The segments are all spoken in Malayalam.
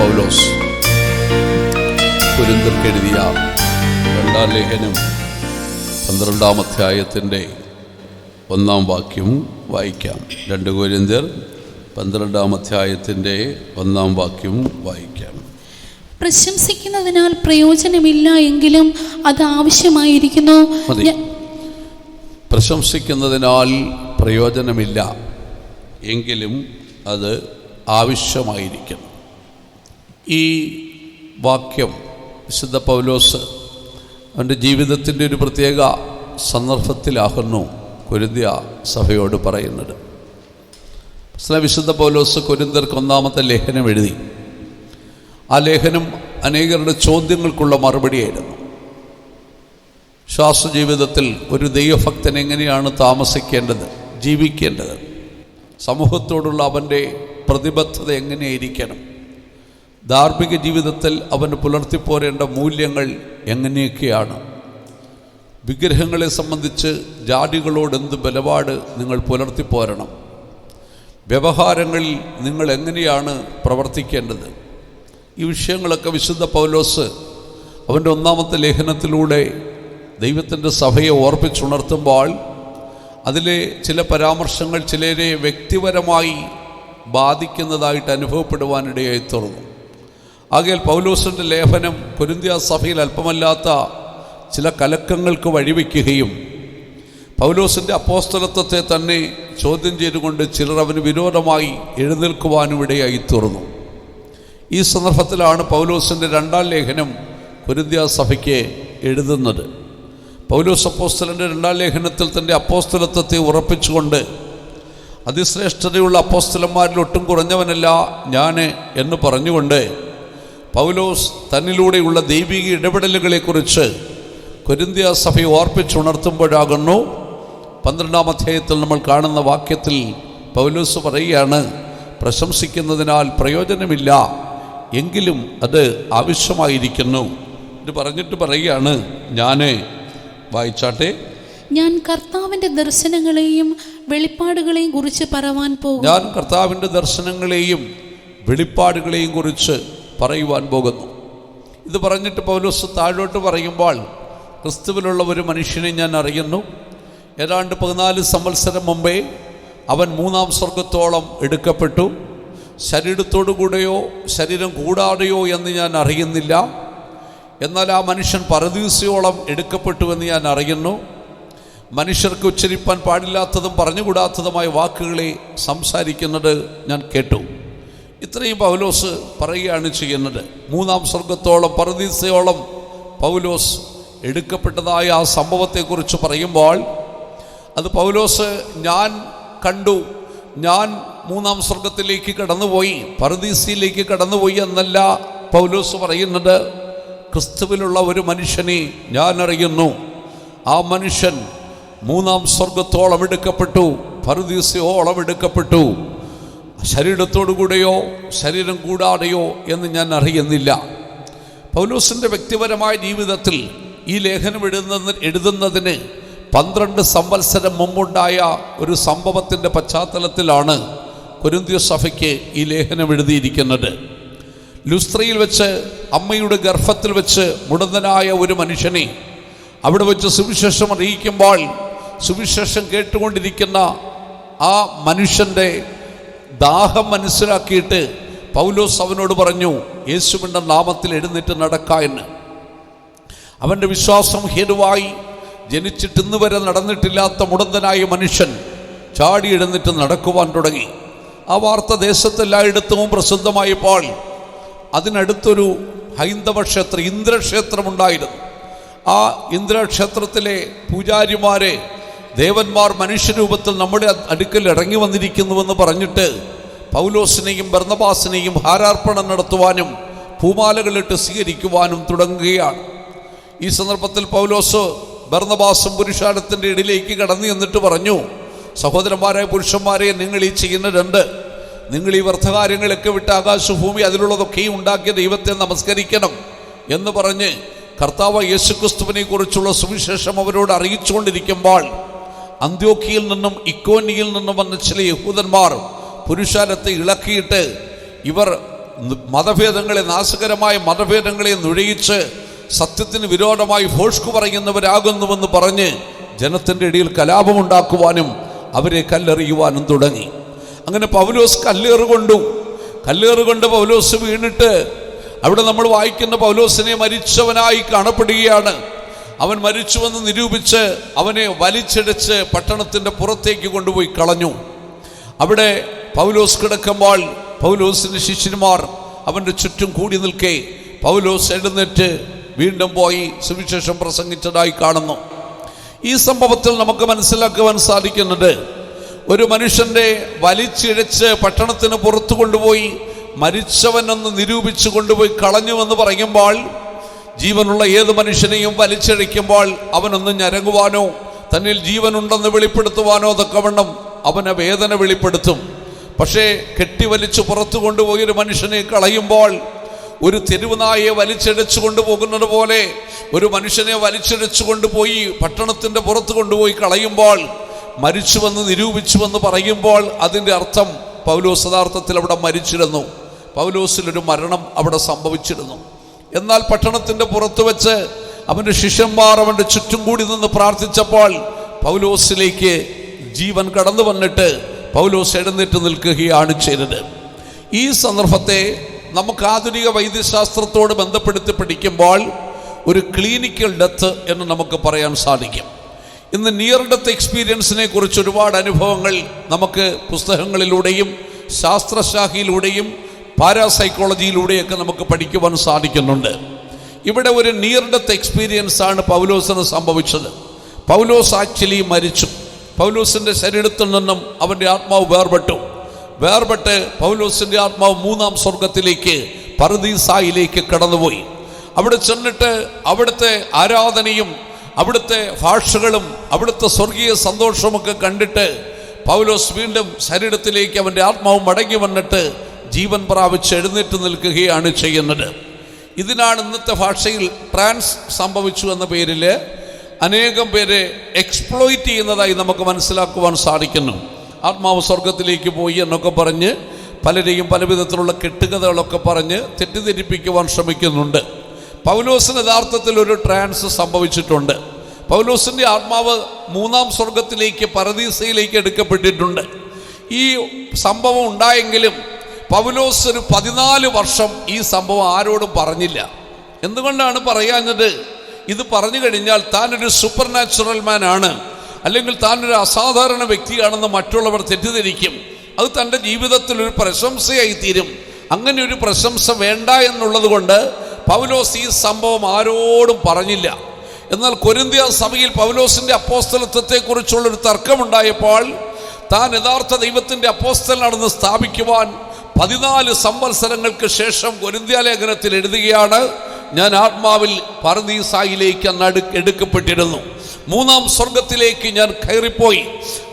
പൗലോസ് കൊരിന്ത്യർക്ക് എഴുതിയ രണ്ടാം ലേഖനം 12-ാം അധ്യായത്തിൻ്റെ 1-ാം വാക്യം വായിക്കാം. 2 കൊരിന്ത്യർ 12-ാം അധ്യായത്തിൻ്റെ 1-ാം വാക്യം വായിക്കാം. പ്രശംസിക്കുന്നതിനാൽ പ്രയോജനമില്ല എങ്കിലും അത് ആവശ്യമായിരിക്കുന്നു. പ്രശംസിക്കുന്നതിനാൽ പ്രയോജനമില്ല എങ്കിലും അത് ആവശ്യമായിരിക്കണം. ഈ വാക്യം വിശുദ്ധ പൗലോസ് അവൻ്റെ ജീവിതത്തിൻ്റെ ഒരു പ്രത്യേക സന്ദർഭത്തിലാകുന്നു കൊരിന്ത്യ സഭയോട് പറയുന്നത്. വിശുദ്ധ പൗലോസ് കൊരിന്ത്യർക്ക് 1-ാമത്തെ ലേഖനം എഴുതി. ആ ലേഖനം അനേകരുടെ ചോദ്യങ്ങൾക്കുള്ള മറുപടിയായിരുന്നു. വിശ്വാസ ജീവിതത്തിൽ ഒരു ദൈവഭക്തൻ എങ്ങനെയാണ് താമസിക്കേണ്ടത്, ജീവിക്കേണ്ടത്, സമൂഹത്തോടുള്ള അവൻ്റെ പ്രതിബദ്ധത എങ്ങനെയായിരിക്കണം, ധാർമ്മിക ജീവിതത്തിൽ അവന് പുലർത്തിപ്പോരേണ്ട മൂല്യങ്ങൾ എങ്ങനെയൊക്കെയാണ്, വിഗ്രഹങ്ങളെ സംബന്ധിച്ച് ജാതികളോട് എന്ത് ബലപാട് നിങ്ങൾ പുലർത്തിപ്പോരണം, വ്യവഹാരങ്ങളിൽ നിങ്ങൾ എങ്ങനെയാണ് പ്രവർത്തിക്കേണ്ടത്, ഈ വിഷയങ്ങളൊക്കെ വിശുദ്ധ പൗലോസ് അവൻ്റെ 1-ാമത്തെ ലേഖനത്തിലൂടെ ദൈവത്തിൻ്റെ സഭയെ ഓർപ്പിച്ചുണർത്തുമ്പോൾ അതിലെ ചില പരാമർശങ്ങൾ ചിലരെ വ്യക്തിപരമായി ബാധിക്കുന്നതായിട്ട് അനുഭവപ്പെടുവാനിടയായി തീർന്നു. ആകയാൽ പൗലോസിൻ്റെ ലേഖനം കൊരിന്ത്യ സഭയിൽ അല്പമല്ലാത്ത ചില കലക്കങ്ങൾക്ക് വഴിവെക്കുകയും പൗലോസിൻ്റെ അപ്പോസ്തലത്വത്തെ തന്നെ ചോദ്യം ചെയ്തുകൊണ്ട് ചിലർ അവന് വിരോധമായി എഴുന്നേൽക്കുവാനും ഇടയായി തീർന്നു. ഈ സന്ദർഭത്തിലാണ് പൗലോസിൻ്റെ 2-ാം ലേഖനം കൊരിന്ത്യ സഭയ്ക്ക് എഴുതുന്നത്. പൗലോസ് അപ്പോസ്തലൻ്റെ 2-ാം ലേഖനത്തിൽ തൻ്റെ അപ്പോസ്തലത്വത്തെ ഉറപ്പിച്ചുകൊണ്ട് അതിശ്രേഷ്ഠതയുള്ള അപ്പോസ്തലന്മാരിൽ ഒട്ടും കുറഞ്ഞവനല്ല ഞാൻ എന്ന് പറഞ്ഞുകൊണ്ട് പൗലോസ് തന്നിലൂടെയുള്ള ദൈവിക ഇടപെടലുകളെക്കുറിച്ച് കൊരിന്ത്യ സഭയെ ഓർപ്പിച്ചുണർത്തുമ്പോഴാകുന്നു 12-ാം അധ്യായത്തിൽ നമ്മൾ കാണുന്ന വാക്യത്തിൽ പൗലോസ് പറയുകയാണ്, പ്രശംസിക്കുന്നതിനാൽ പ്രയോജനമില്ല എങ്കിലും അത് ആവശ്യമായിരിക്കുന്നു. ഇത് പറഞ്ഞിട്ട് പറയുകയാണ്, ഞാൻ വായിച്ചാട്ടെ, ഞാൻ കർത്താവിൻ്റെ ദർശനങ്ങളെയും വെളിപ്പാടുകളെയും കുറിച്ച് പറവാൻ പോകും. ഞാൻ കർത്താവിൻ്റെ ദർശനങ്ങളെയും വെളിപ്പാടുകളെയും കുറിച്ച് പറയുവാൻ പോകുന്നു. ഇത് പറഞ്ഞിട്ട് പൗലോസ് താഴോട്ട് പറയുമ്പോൾ, ക്രിസ്തുവിലുള്ള ഒരു മനുഷ്യനെ ഞാൻ അറിയുന്നു. ഏതാണ്ട് 14 സംവത്സരം മുമ്പേ അവൻ 3-ാം സ്വർഗത്തോളം എടുക്കപ്പെട്ടു. ശരീരത്തോടു കൂടെയോ ശരീരം കൂടാതെയോ എന്ന് ഞാൻ അറിയുന്നില്ല. എന്നാൽ ആ മനുഷ്യൻ പരദീസയോളം എടുക്കപ്പെട്ടുവെന്ന് ഞാൻ അറിയുന്നു. മനുഷ്യർക്ക് ഉച്ചരിപ്പാൻ പാടില്ലാത്തതും പറഞ്ഞുകൂടാത്തതുമായ വാക്കുകളെ സംസാരിക്കുന്നത് ഞാൻ കേട്ടു. ഇത്രയും പൗലോസ് പറയുകയാണ് ചെയ്യുന്നത്. 3-ാം സ്വർഗത്തോളം പരദീസയോളം പൗലോസ് എടുക്കപ്പെട്ടതായ ആ സംഭവത്തെക്കുറിച്ച് പറയുമ്പോൾ അത് പൗലോസ് ഞാൻ കണ്ടു, ഞാൻ 3-ാം സ്വർഗത്തിലേക്ക് കടന്നുപോയി, പരദീസയിലേക്ക് കടന്നുപോയി എന്നല്ല പൗലോസ് പറയുന്നത്. ക്രിസ്തുവിലുള്ള ഒരു മനുഷ്യനെ ഞാൻ അറിയുന്നു. ആ മനുഷ്യൻ 3-ാം സ്വർഗത്തോളം എടുക്കപ്പെട്ടു, പരദീസയോളം എടുക്കപ്പെട്ടു. ശരീരത്തോടു കൂടെയോ ശരീരം കൂടാതെയോ എന്ന് ഞാൻ അറിയുന്നില്ല. പൗലോസിൻ്റെ വ്യക്തിപരമായ ജീവിതത്തിൽ ഈ ലേഖനം എഴുതുന്നതിന് 12 സംവത്സരം മുമ്പുണ്ടായ ഒരു സംഭവത്തിൻ്റെ പശ്ചാത്തലത്തിലാണ് കൊരിന്ത്യ സഭയ്ക്ക് ഈ ലേഖനം എഴുതിയിരിക്കുന്നത്. ലുസ്ത്രയിൽ വെച്ച് അമ്മയുടെ ഗർഭത്തിൽ വെച്ച് മുടന്തനായ ഒരു മനുഷ്യനെ അവിടെ വെച്ച് സുവിശേഷം അറിയിക്കുമ്പോൾ സുവിശേഷം കേട്ടുകൊണ്ടിരിക്കുന്ന ആ മനുഷ്യൻ്റെ ദാഹം മനസ്സിലാക്കിയിട്ട് പൗലോസ് അവനോട് പറഞ്ഞു, യേശുവിൻ്റെ നാമത്തിൽ എഴുന്നേറ്റ് നടക്ക എന്ന്. അവൻ്റെ വിശ്വാസം ഹേതുവായി ജനിച്ചിട്ട് ഇന്ന് വരെ നടന്നിട്ടില്ലാത്ത മുടന്തനായ മനുഷ്യൻ ചാടി എഴുന്നേറ്റ് നടക്കുവാൻ തുടങ്ങി. ആ വാർത്ത ദേശത്തെല്ലായിടത്തും പ്രസിദ്ധമായപ്പോൾ അതിനടുത്തൊരു ഹൈന്ദവ ക്ഷേത്രം, ഇന്ദ്രക്ഷേത്രമുണ്ടായിരുന്നു. ആ ഇന്ദ്രക്ഷേത്രത്തിലെ പൂജാരിമാരെ ദേവന്മാർ മനുഷ്യരൂപത്തിൽ നമ്മുടെ അടുക്കൽ ഇറങ്ങി വന്നിരിക്കുന്നുവെന്ന് പറഞ്ഞിട്ട് പൗലോസിനെയും ബർന്നബാസിനെയും ഹാരാർപ്പണം നടത്തുവാനും പൂമാലകളിട്ട് സ്വീകരിക്കുവാനും തുടങ്ങുകയാണ്. ഈ സന്ദർഭത്തിൽ പൗലോസ് ബർന്നബാസും പുരുഷാരത്തിൻ്റെ ഇടയിലേക്ക് കടന്നു എന്നിട്ട് പറഞ്ഞു, സഹോദരന്മാരായ പുരുഷന്മാരെ, നിങ്ങൾ ഈ ചെയ്യുന്നതുണ്ട്. നിങ്ങൾ ഈ വ്യർത്ഥകാര്യങ്ങളൊക്കെ വിട്ട് ആകാശഭൂമി അതിലുള്ളതൊക്കെയും ഉണ്ടാക്കിയ ദൈവത്തെ നമസ്കരിക്കണം എന്ന് പറഞ്ഞ് കർത്താവ് യേശുക്രിസ്തുവിനെ കുറിച്ചുള്ള സുവിശേഷം അവരോട് അറിയിച്ചുകൊണ്ടിരിക്കുമ്പോൾ അന്ത്യോക്യയിൽ നിന്നും ഇക്കോന്യയിൽ നിന്നും വന്ന ചില യഹൂദന്മാർ പുരുഷാരത്തെ ഇളക്കിയിട്ട് ഇവർ മതഭേദങ്ങളെ, നാശകരമായ മതഭേദങ്ങളെ നുഴയിച്ച് സത്യത്തിന് വിരോധമായി ഫോഷ്കു പറയുന്നവരാകുന്നുവെന്ന് പറഞ്ഞ് ജനത്തിൻ്റെ ഇടയിൽ കലാപമുണ്ടാക്കുവാനും അവരെ കല്ലെറിയുവാനും തുടങ്ങി. അങ്ങനെ പൗലോസ് കല്ലേറുകൊണ്ട് പൗലോസ് വീണിട്ട് അവിടെ നമ്മൾ വായിക്കുന്ന പൗലോസിനെ മരിച്ചവനായി കാണപ്പെടുകയാണ്. അവൻ മരിച്ചുവെന്ന് നിരൂപിച്ച് അവനെ വലിച്ചിഴച്ച് പട്ടണത്തിൻ്റെ പുറത്തേക്ക് കൊണ്ടുപോയി കളഞ്ഞു. അവിടെ പൗലോസ് കിടക്കുമ്പോൾ പൗലോസിൻ്റെ ശിഷ്യന്മാർ അവൻ്റെ ചുറ്റും കൂടി നിൽക്കെ പൗലോസ് എഴുന്നേറ്റ് വീണ്ടും പോയി സുവിശേഷം പ്രസംഗിച്ചതായി കാണുന്നു. ഈ സംഭവത്തിൽ നമുക്ക് മനസ്സിലാക്കുവാൻ സാധിക്കുന്നത്, ഒരു മനുഷ്യൻ്റെ വലിച്ചിഴച്ച് പട്ടണത്തിന് പുറത്തു കൊണ്ടുപോയി മരിച്ചവനെന്ന് നിരൂപിച്ചു കൊണ്ടുപോയി കളഞ്ഞുവെന്ന് പറയുമ്പോൾ, ജീവനുള്ള ഏത് മനുഷ്യനെയും വലിച്ചിഴയ്ക്കുമ്പോൾ അവനൊന്ന് ഞരങ്ങുവാനോ തന്നിൽ ജീവനുണ്ടെന്ന് വെളിപ്പെടുത്തുവാനോ തക്കവണ്ണം അവനെ വേദന വെളിപ്പെടുത്തും. പക്ഷേ കെട്ടിവലിച്ച് പുറത്തു കൊണ്ടുപോയി ഒരു മനുഷ്യനെ കളയുമ്പോൾ, ഒരു തെരുവുനായെ വലിച്ചിഴച്ചു കൊണ്ടുപോകുന്നത് പോലെ ഒരു മനുഷ്യനെ വലിച്ചിഴച്ചു കൊണ്ടുപോയി പട്ടണത്തിൻ്റെ പുറത്ത് കൊണ്ടുപോയി കളയുമ്പോൾ, മരിച്ചുവെന്ന് നിരൂപിച്ചുവെന്ന് പറയുമ്പോൾ അതിൻ്റെ അർത്ഥം പൗലോസ് യഥാർത്ഥത്തിൽ അവിടെ മരിച്ചിരുന്നു. പൗലോസിലൊരു മരണം അവിടെ സംഭവിച്ചിരുന്നു. എന്നാൽ പട്ടണത്തിൻ്റെ പുറത്ത് വെച്ച് അവൻ്റെ ശിഷ്യന്മാർ അവൻ്റെ ചുറ്റും കൂടി നിന്ന് പ്രാർത്ഥിച്ചപ്പോൾ പൗലോസിലേക്ക് ജീവൻ കടന്നു വന്നിട്ട് പൗലോസ് എഴുന്നേറ്റ് നിൽക്കുകയാണ് ചെയ്തത്. ഈ സന്ദർഭത്തെ നമുക്ക് ആധുനിക വൈദ്യശാസ്ത്രത്തോട് ബന്ധപ്പെടുത്തി പഠിക്കുമ്പോൾ ഒരു ക്ലിനിക്കൽ ഡെത്ത് എന്ന് നമുക്ക് പറയാൻ സാധിക്കും. ഇന്ന് നിയർ ഡെത്ത് എക്സ്പീരിയൻസിനെ കുറിച്ച് ഒരുപാട് അനുഭവങ്ങൾ നമുക്ക് പുസ്തകങ്ങളിലൂടെയും ശാസ്ത്രശാഖയിലൂടെയും പാരാസൈക്കോളജിയിലൂടെയൊക്കെ നമുക്ക് പഠിക്കുവാൻ സാധിക്കുന്നുണ്ട്. ഇവിടെ ഒരു നിയർ ഡെത്ത് എക്സ്പീരിയൻസ് ആണ് പൗലോസിന് സംഭവിച്ചത്. പൗലോസ് ആക്ച്വലി മരിച്ചു. പൗലോസിൻ്റെ ശരീരത്തിൽ നിന്നും അവൻ്റെ ആത്മാവ് വേർപെട്ട് പൗലോസിൻ്റെ ആത്മാവ് മൂന്നാം സ്വർഗത്തിലേക്ക് പറുദീസായിലേക്ക് കടന്നുപോയി. അവിടെ ചെന്നിട്ട് അവിടുത്തെ ആരാധനയും അവിടുത്തെ ഭാഷകളും അവിടുത്തെ സ്വർഗീയ സന്തോഷമൊക്കെ കണ്ടിട്ട് പൗലോസ് വീണ്ടും ശരീരത്തിലേക്ക് അവൻ്റെ ആത്മാവ് മടങ്ങി വന്നിട്ട് ജീവൻ പ്രാപിച്ച് എഴുന്നേറ്റ് നിൽക്കുകയാണ് ചെയ്യുന്നത്. ഇതിനാണ് ഇന്നത്തെ ഭാഷയിൽ ട്രാൻസ് സംഭവിച്ചു എന്ന പേരിൽ അനേകം പേരെ എക്സ്പ്ലോയിറ്റ് ചെയ്യുന്നതായി നമുക്ക് മനസ്സിലാക്കുവാൻ സാധിക്കുന്നു. ആത്മാവ് സ്വർഗത്തിലേക്ക് പോയി എന്നൊക്കെ പറഞ്ഞ് പലരെയും പലവിധത്തിലുള്ള കെട്ടുകഥകളൊക്കെ പറഞ്ഞ് തെറ്റിദ്ധരിപ്പിക്കുവാൻ ശ്രമിക്കുന്നുണ്ട്. പൗലോസിന് യഥാർത്ഥത്തിൽ ഒരു ട്രാൻസ് സംഭവിച്ചിട്ടുണ്ട്. പൗലോസിൻ്റെ ആത്മാവ് മൂന്നാം സ്വർഗത്തിലേക്ക് പറുദീസയിലേക്ക് എടുക്കപ്പെട്ടിട്ടുണ്ട്. ഈ സംഭവം ഉണ്ടായെങ്കിലും പൗലോസ് ഒരു 14 വർഷം ഈ സംഭവം ആരോടും പറഞ്ഞില്ല. എന്തുകൊണ്ടാണ് പറയാഞ്ഞത്? ഇത് പറഞ്ഞു കഴിഞ്ഞാൽ താനൊരു സൂപ്പർ നാച്ചുറൽ മാൻ ആണ്, അല്ലെങ്കിൽ താനൊരു അസാധാരണ വ്യക്തിയാണെന്ന് മറ്റുള്ളവർ തെറ്റിദ്ധരിക്കും. അത് തൻ്റെ ജീവിതത്തിൽ ഒരു പ്രശംസയായി തീരും. അങ്ങനെ ഒരു പ്രശംസ വേണ്ട എന്നുള്ളത് കൊണ്ട് പൗലോസ് ഈ സംഭവം ആരോടും പറഞ്ഞില്ല. എന്നാൽ കൊരിന്ത്യ സഭയിൽ പൗലോസിൻ്റെ അപ്പോസ്തലത്വത്തെക്കുറിച്ചുള്ളൊരു തർക്കമുണ്ടായപ്പോൾ താൻ യഥാർത്ഥ ദൈവത്തിൻ്റെ അപ്പോസ്തലനാണെന്ന് സ്ഥാപിക്കുവാൻ 14 സംവത്സരങ്ങൾക്ക് ശേഷം കൊരിന്ത്യ ലേഖനത്തിൽ എഴുതുകയാണ്, ഞാൻ ആത്മാവിൽ പറുദീസായിലേക്ക് അന്ന് എടുക്കപ്പെട്ടിരുന്നു. മൂന്നാം സ്വർഗത്തിലേക്ക് ഞാൻ കയറിപ്പോയി.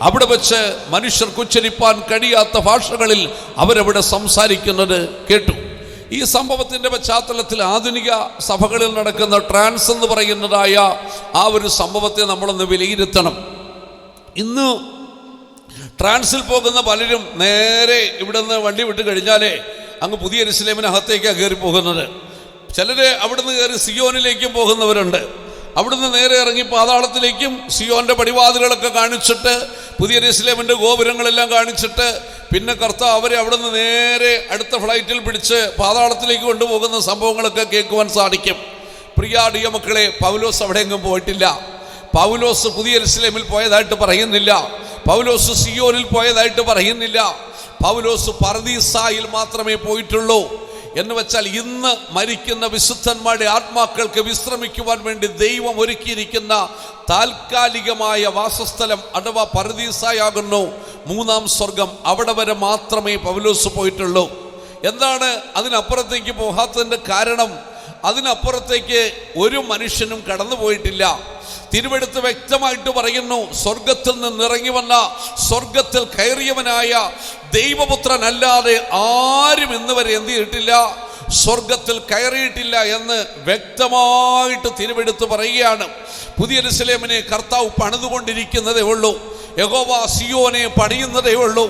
അവിടെ വെച്ച് മനുഷ്യർക്ക് ഉച്ചരിപ്പാൻ കഴിയാത്ത ഭാഷകളിൽ അവരവിടെ സംസാരിക്കുന്നത് കേട്ടു. ഈ സംഭവത്തിൻ്റെ പശ്ചാത്തലത്തിൽ ആധുനിക സഭകളിൽ നടക്കുന്ന ട്രാൻസ് എന്ന് പറയുന്നതായ ആ ഒരു സംഭവത്തെ നമ്മളൊന്ന് വിലയിരുത്തണം. ഇന്ന് ട്രാൻസിൽ പോകുന്ന പലരും നേരെ ഇവിടെ നിന്ന് വണ്ടി വിട്ട് കഴിഞ്ഞാലേ അങ്ങ് പുതിയ യെരൂശലേമിനകത്തേക്കാണ് കയറി പോകുന്നത്. ചിലര് അവിടുന്ന് കയറി സിയോനിലേക്കും പോകുന്നവരുണ്ട്. അവിടുന്ന് നേരെ ഇറങ്ങി പാതാളത്തിലേക്കും സിയോന്റെ പടിവാതിലുകളൊക്കെ കാണിച്ചിട്ട് പുതിയ യെരൂശലേമിൻ്റെ ഗോപുരങ്ങളെല്ലാം കാണിച്ചിട്ട് പിന്നെ കർത്താവ് അവരെ അവിടുന്ന് നേരെ അടുത്ത ഫ്ലൈറ്റിൽ പിടിച്ച് പാതാളത്തിലേക്ക് കൊണ്ടുപോകുന്ന സംഭവങ്ങളൊക്കെ കേൾക്കുവാൻ സാധിക്കും. പ്രിയ മക്കളെ, പൗലോസ് അവിടെ എങ്ങും പോയിട്ടില്ല. പൗലോസ് പുതിയ യെരൂശലേമിൽ പോയതായിട്ട് പറയുന്നില്ല. പൗലോസ് സിയോനിൽ പോയതായിട്ട് പറയുന്നില്ല. പൗലോസ് പറുദീസായിൽ മാത്രമേ പോയിട്ടുള്ളൂ. എന്ന് വെച്ചാൽ ഇന്ന് മരിക്കുന്ന വിശുദ്ധന്മാരുടെ ആത്മാക്കൾക്ക് വിശ്രമിക്കുവാൻ വേണ്ടി ദൈവം ഒരുക്കിയിരിക്കുന്ന താൽക്കാലികമായ വാസസ്ഥലം അഥവാ പറുദീസായാകുന്നു മൂന്നാം സ്വർഗം. അവിടെ വരെ മാത്രമേ പൗലോസ് പോയിട്ടുള്ളൂ. എന്താണ് അതിനപ്പുറത്തേക്ക് പോകാത്തതിൻ്റെ കാരണം? അതിനപ്പുറത്തേക്ക് ഒരു മനുഷ്യനും കടന്നു പോയിട്ടില്ല. തിരുവെടുത്ത് വ്യക്തമായിട്ട് പറയുന്നു, സ്വർഗത്തിൽ നിന്നിറങ്ങി വന്ന സ്വർഗത്തിൽ കയറിയവനായ ദൈവപുത്രൻ അല്ലാതെ ആരും ഇന്ന് വരെ എന്ത് ചെയ്തിട്ടില്ല, സ്വർഗത്തിൽ കയറിയിട്ടില്ല എന്ന് വ്യക്തമായിട്ട് തിരുവെടുത്ത് പറയുകയാണ്. പുതിയ യെരൂശലേമിനെ കർത്താവ് പണിതുകൊണ്ടിരിക്കുന്നതേ ഉള്ളൂ. യഹോവ സിയോനെ പണിയുന്നതേ ഉള്ളൂ.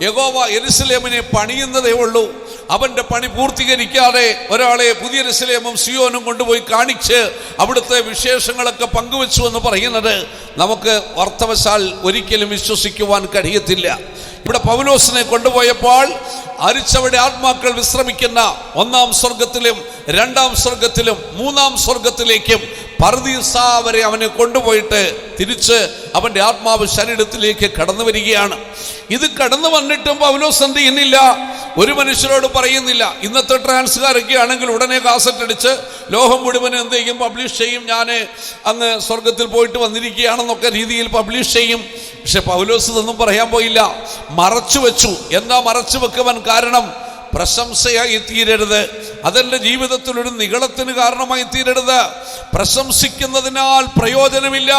യഹോവ യെരൂശലേമിനെ പണിയുന്നതേ ഉള്ളൂ. അവന്റെ പണി പൂർത്തീകരിക്കാതെ ഒരാളെ പുതിയ യെരൂശലേമും സിയോനും കൊണ്ടുപോയി കാണിച്ച് അവിടുത്തെ വിശേഷങ്ങളൊക്കെ പങ്കുവെച്ചു എന്ന് പറയുന്നത് നമുക്ക് അർത്ഥവശാൽ ഒരിക്കലും വിശ്വസിക്കുവാൻ കഴിയത്തില്ല. ഇവിടെ പൗലോസിനെ കൊണ്ടുപോയപ്പോൾ അരിച്ചവരുടെ ആത്മാക്കൾ വിശ്രമിക്കുന്ന 1-ാം സ്വർഗത്തിലും 2-ാം സ്വർഗത്തിലും 3-ാം സ്വർഗത്തിലേക്കും പർദീസ വരെ അവനെ കൊണ്ടുപോയിട്ട് തിരിച്ച് അവന്റെ ആത്മാവ് ശരീരത്തിലേക്ക് കടന്നു വരികയാണ്. ഇത് കടന്നു വന്നിട്ടും പൗലോസ് എന്ത് ചെയ്യുന്നില്ല? ഒരു മനുഷ്യരോട് പറയുന്നില്ല. ഇന്നത്തെ ട്രാൻസ്കാരൊക്കെ ആണെങ്കിൽ ഉടനെ കാസറ്റ് അടിച്ച് ലോകം മുഴുവനും എന്ത് ചെയ്യും? പബ്ലിഷ് ചെയ്യും. ഞാൻ അങ്ങ് സ്വർഗത്തിൽ പോയിട്ട് വന്നിരിക്കുകയാണെന്നൊക്കെ രീതിയിൽ പബ്ലിഷ് ചെയ്യും. പക്ഷെ പൗലോസ് ഇതൊന്നും പറയാൻ പോയില്ല, മറച്ചു വെച്ചു. എന്താ മറച്ചു വെക്കുവാൻ കാരണം? പ്രശംസയായി തീരരുത്, അതെൻ്റെ ജീവിതത്തിൽ ഒരു നിഗളത്തിന് കാരണമായി തീരരുത്. പ്രശംസിക്കുന്നതിനാൽ പ്രയോജനമില്ല,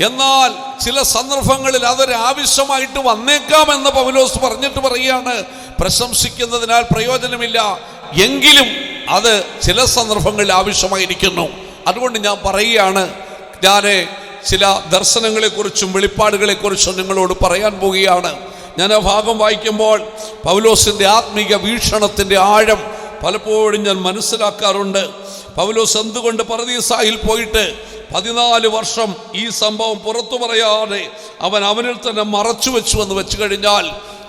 എന്നാൽ ചില സന്ദർഭങ്ങളിൽ അതൊരു ആവശ്യമായിട്ട് വന്നേക്കാമെന്ന് പൗലോസ് പറഞ്ഞിട്ട് പറയുകയാണ്. പ്രശംസിക്കുന്നതിനാൽ പ്രയോജനമില്ല, എങ്കിലും അത് ചില സന്ദർഭങ്ങളിൽ ആവശ്യമായിരിക്കുന്നു. അതുകൊണ്ട് ഞാൻ പറയുകയാണ്, ഞാൻ ചില ദർശനങ്ങളെക്കുറിച്ചും വെളിപ്പാടുകളെക്കുറിച്ചും നിങ്ങളോട് പറയാൻ പോവുകയാണ്. ഞാൻ ആ ഭാഗം വായിക്കുമ്പോൾ പൗലോസിൻ്റെ ആത്മീക വീക്ഷണത്തിൻ്റെ ആഴം പലപ്പോഴും ഞാൻ മനസ്സിലാക്കാറുണ്ട്. പൗലോസ് എന്തുകൊണ്ട് പർദീസായിൽ പോയിട്ട് 14 വർഷം ഈ സംഭവം പുറത്തു പറയാതെ അവനിൽ തന്നെ മറച്ചു വെച്ചു എന്ന് വെച്ചു കഴിഞ്ഞാൽ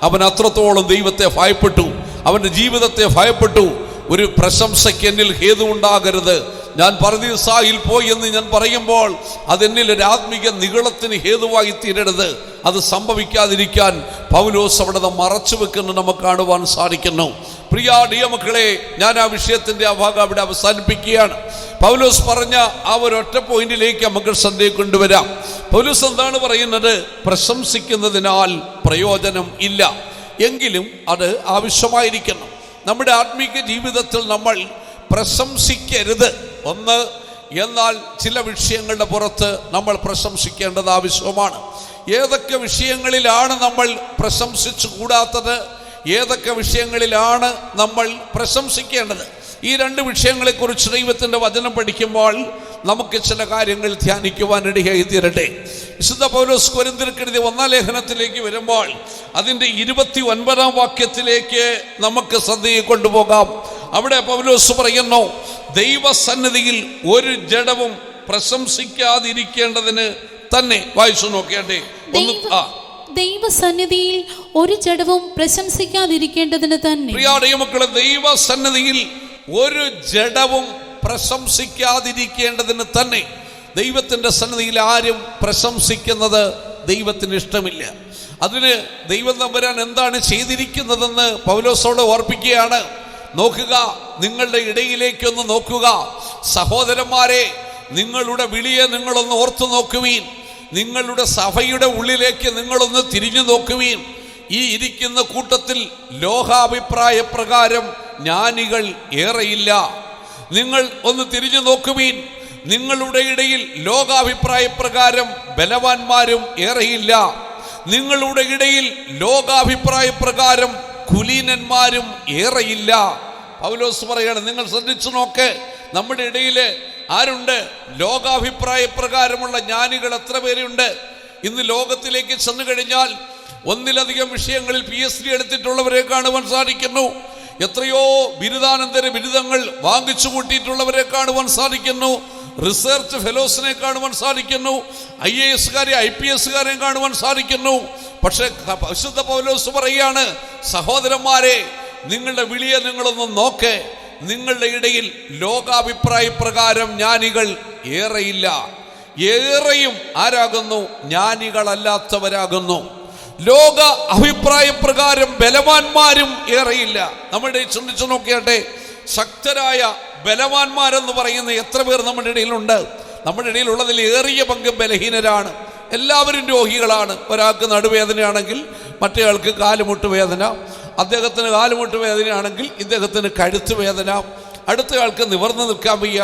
അവൻ അത്രത്തോളം ദൈവത്തെ ഭയപ്പെട്ടു, അവൻ്റെ ജീവിതത്തെ ഭയപ്പെട്ടു. ഒരു പ്രശംസയ്ക്ക് എന്നിൽ ഹേതുവുണ്ടാകരുത്. ഞാൻ പർദീസായിൽ പോയി എന്ന് ഞാൻ പറയുമ്പോൾ അതെന്നിൽ ഒരു ആത്മീക നിഗളത്തിന് ഹേതുവായി തീരരുത്. അത് സംഭവിക്കാതിരിക്കാൻ പൗലോസ് അവിടെ മറച്ചു വെക്കുന്നത് നമുക്ക് കാണുവാൻ സാധിക്കുന്നു. പ്രിയ മക്കളെ, ഞാൻ ആ വിഷയത്തിൻ്റെ ആ ഭാഗം അവിടെ അവസാനിപ്പിക്കുകയാണ്. പൗലോസ് പറഞ്ഞ ആ ഒരൊറ്റ പോയിന്റിലേക്ക് നമുക്ക് ശ്രദ്ധയെ കൊണ്ടുവരാം. പൗലോസ് എന്താണ് പറയുന്നത്? പ്രശംസിക്കുന്നതിനാൽ പ്രയോജനം ഇല്ല, എങ്കിലും അത് ആവശ്യമായിരിക്കണം. നമ്മുടെ ആത്മീക ജീവിതത്തിൽ നമ്മൾ പ്രശംസിക്കരുത് ഒന്ന്, എന്നാൽ ചില വിഷയങ്ങളുടെ പുറത്ത് നമ്മൾ പ്രശംസിക്കേണ്ടത് ആവശ്യമാണ്. ഏതൊക്കെ വിഷയങ്ങളിലാണ് നമ്മൾ പ്രശംസിച്ചു കൂടാത്തത്, ഏതൊക്കെ വിഷയങ്ങളിലാണ് നമ്മൾ പ്രശംസിക്കേണ്ടത്? ഈ 2 വിഷയങ്ങളെക്കുറിച്ച് ദൈവത്തിൻ്റെ വചനം പഠിക്കുമ്പോൾ നമുക്ക് ചില കാര്യങ്ങൾ ധ്യാനിക്കുവാനിടയായി തീരട്ടെ. വിശുദ്ധ പൗലോസ് കൊരിന്ത്യർക്ക് എഴുതിയ 1-ാം ലേഖനത്തിലേക്ക് വരുമ്പോൾ അതിൻ്റെ 29-ാം വാക്യത്തിലേക്ക് നമുക്ക് ശ്രദ്ധയെ കൊണ്ടുപോകാം. അവിടെ പൗലോസ് പറയുന്നു, ദൈവസന്നിധിയിൽ ഒരു ജഡവും പ്രശംസിക്കാതിരിക്കേണ്ടതിന് തന്നെ. വായിച്ചു നോക്കേണ്ടേ? ദൈവസന്നിധിയിൽ ഒരു ജഡവും പ്രശംസിക്കാതിരിക്കേണ്ടതിന് തന്നെ. പ്രിയ ദൈവമക്കളെ, ദൈവസന്നിധിയിൽ ഒരു ജഡവും പ്രശംസിക്കാതിരിക്കേണ്ടതിന് തന്നെ. ദൈവത്തിൻ്റെ സന്നിധിയിൽ ആരും പ്രശംസിക്കുന്നത് ദൈവത്തിന് ഇഷ്ടമില്ല. അതിന് ദൈവം തമ്പുരാൻ എന്താണ് ചെയ്തിരിക്കുന്നതെന്ന് പൗലോസോട് ഓർപ്പിക്കുകയാണ്. നോക്കുക, നിങ്ങളുടെ ഇടയിലേക്കൊന്ന് നോക്കുക. സഹോദരന്മാരെ, നിങ്ങളുടെ വിളിയെ നിങ്ങളൊന്ന് ഓർത്തു നോക്കുവീൻ. നിങ്ങളുടെ സഭയുടെ ഉള്ളിലേക്ക് നിങ്ങളൊന്ന് തിരിഞ്ഞു നോക്കുവീൻ. ഈ ഇരിക്കുന്ന കൂട്ടത്തിൽ ലോകാഭിപ്രായ പ്രകാരം ജ്ഞാനികൾ ഏറെയില്ല. നിങ്ങൾ ഒന്ന് തിരിഞ്ഞു നോക്കുവീൻ. നിങ്ങളുടെ ഇടയിൽ ലോകാഭിപ്രായ പ്രകാരം ബലവാന്മാരും ഏറെയില്ല. നിങ്ങളുടെ ഇടയിൽ ലോകാഭിപ്രായ പ്രകാരം കുലീനന്മാരും ഏറെയില്ല. പൗലോസ് പറയാണ്, നിങ്ങൾ ശ്രദ്ധിച്ചു നോക്ക്, നമ്മുടെ ഇടയിൽ ആരുണ്ട്? ലോകാഭിപ്രായ പ്രകാരമുള്ള ജ്ഞാനികൾ എത്ര പേരുണ്ട്? ഇന്ന് ലോകത്തിലേക്ക് ചെന്നു കഴിഞ്ഞാൽ 1-ലധികം വിഷയങ്ങളിൽ PhD എടുത്തിട്ടുള്ളവരെ കാണുവാൻ സാധിക്കുന്നു. എത്രയോ ബിരുദാനന്തര ബിരുദങ്ങൾ വാങ്ങിച്ചു കൂട്ടിയിട്ടുള്ളവരെ കാണുവാൻ സാധിക്കുന്നു. റിസർച്ച് ഫെലോസിനെ കാണുവാൻ സാധിക്കുന്നു. IAS-കാരെ IPS-കാരെ കാണുവാൻ സാധിക്കുന്നു. പക്ഷെ വിശുദ്ധ പൗലോസ് പറയുകയാണ്, സഹോദരന്മാരെ, നിങ്ങളുടെ വിളിയെ നിങ്ങളൊന്ന് നോക്ക്. നിങ്ങളുടെ ഇടയിൽ ലോകാഭിപ്രായ പ്രകാരം ജ്ഞാനികൾ ഏറെയില്ല. ഏറെയും ആരാകുന്നു? ജ്ഞാനികളല്ലാത്തവരാകുന്നു. ലോക അഭിപ്രായ പ്രകാരം ബലവാന്മാരും ഏറെയില്ല. നമ്മുടെ ചിന്തിച്ചു നോക്കിയാട്ടെ, ശക്തരായ ബലവാന്മാരെന്ന് പറയുന്ന എത്ര പേർ നമ്മുടെ ഇടയിലുണ്ട്? നമ്മുടെ ഇടയിലുള്ളതിൽ ഏറിയ പങ്ക് ബലഹീനരാണ്. എല്ലാവരും രോഗികളാണ്. ഒരാൾക്ക് നടുവേദനയാണെങ്കിൽ മറ്റേയാൾക്ക് കാലുമുട്ട് വേദന, അദ്ദേഹത്തിന് കാലുമുട്ട് വേദനയാണെങ്കിൽ ഇദ്ദേഹത്തിന് കഴുത്ത് വേദന, അടുത്ത ആൾക്ക് നിവർന്ന് നിൽക്കാൻ വയ്യ,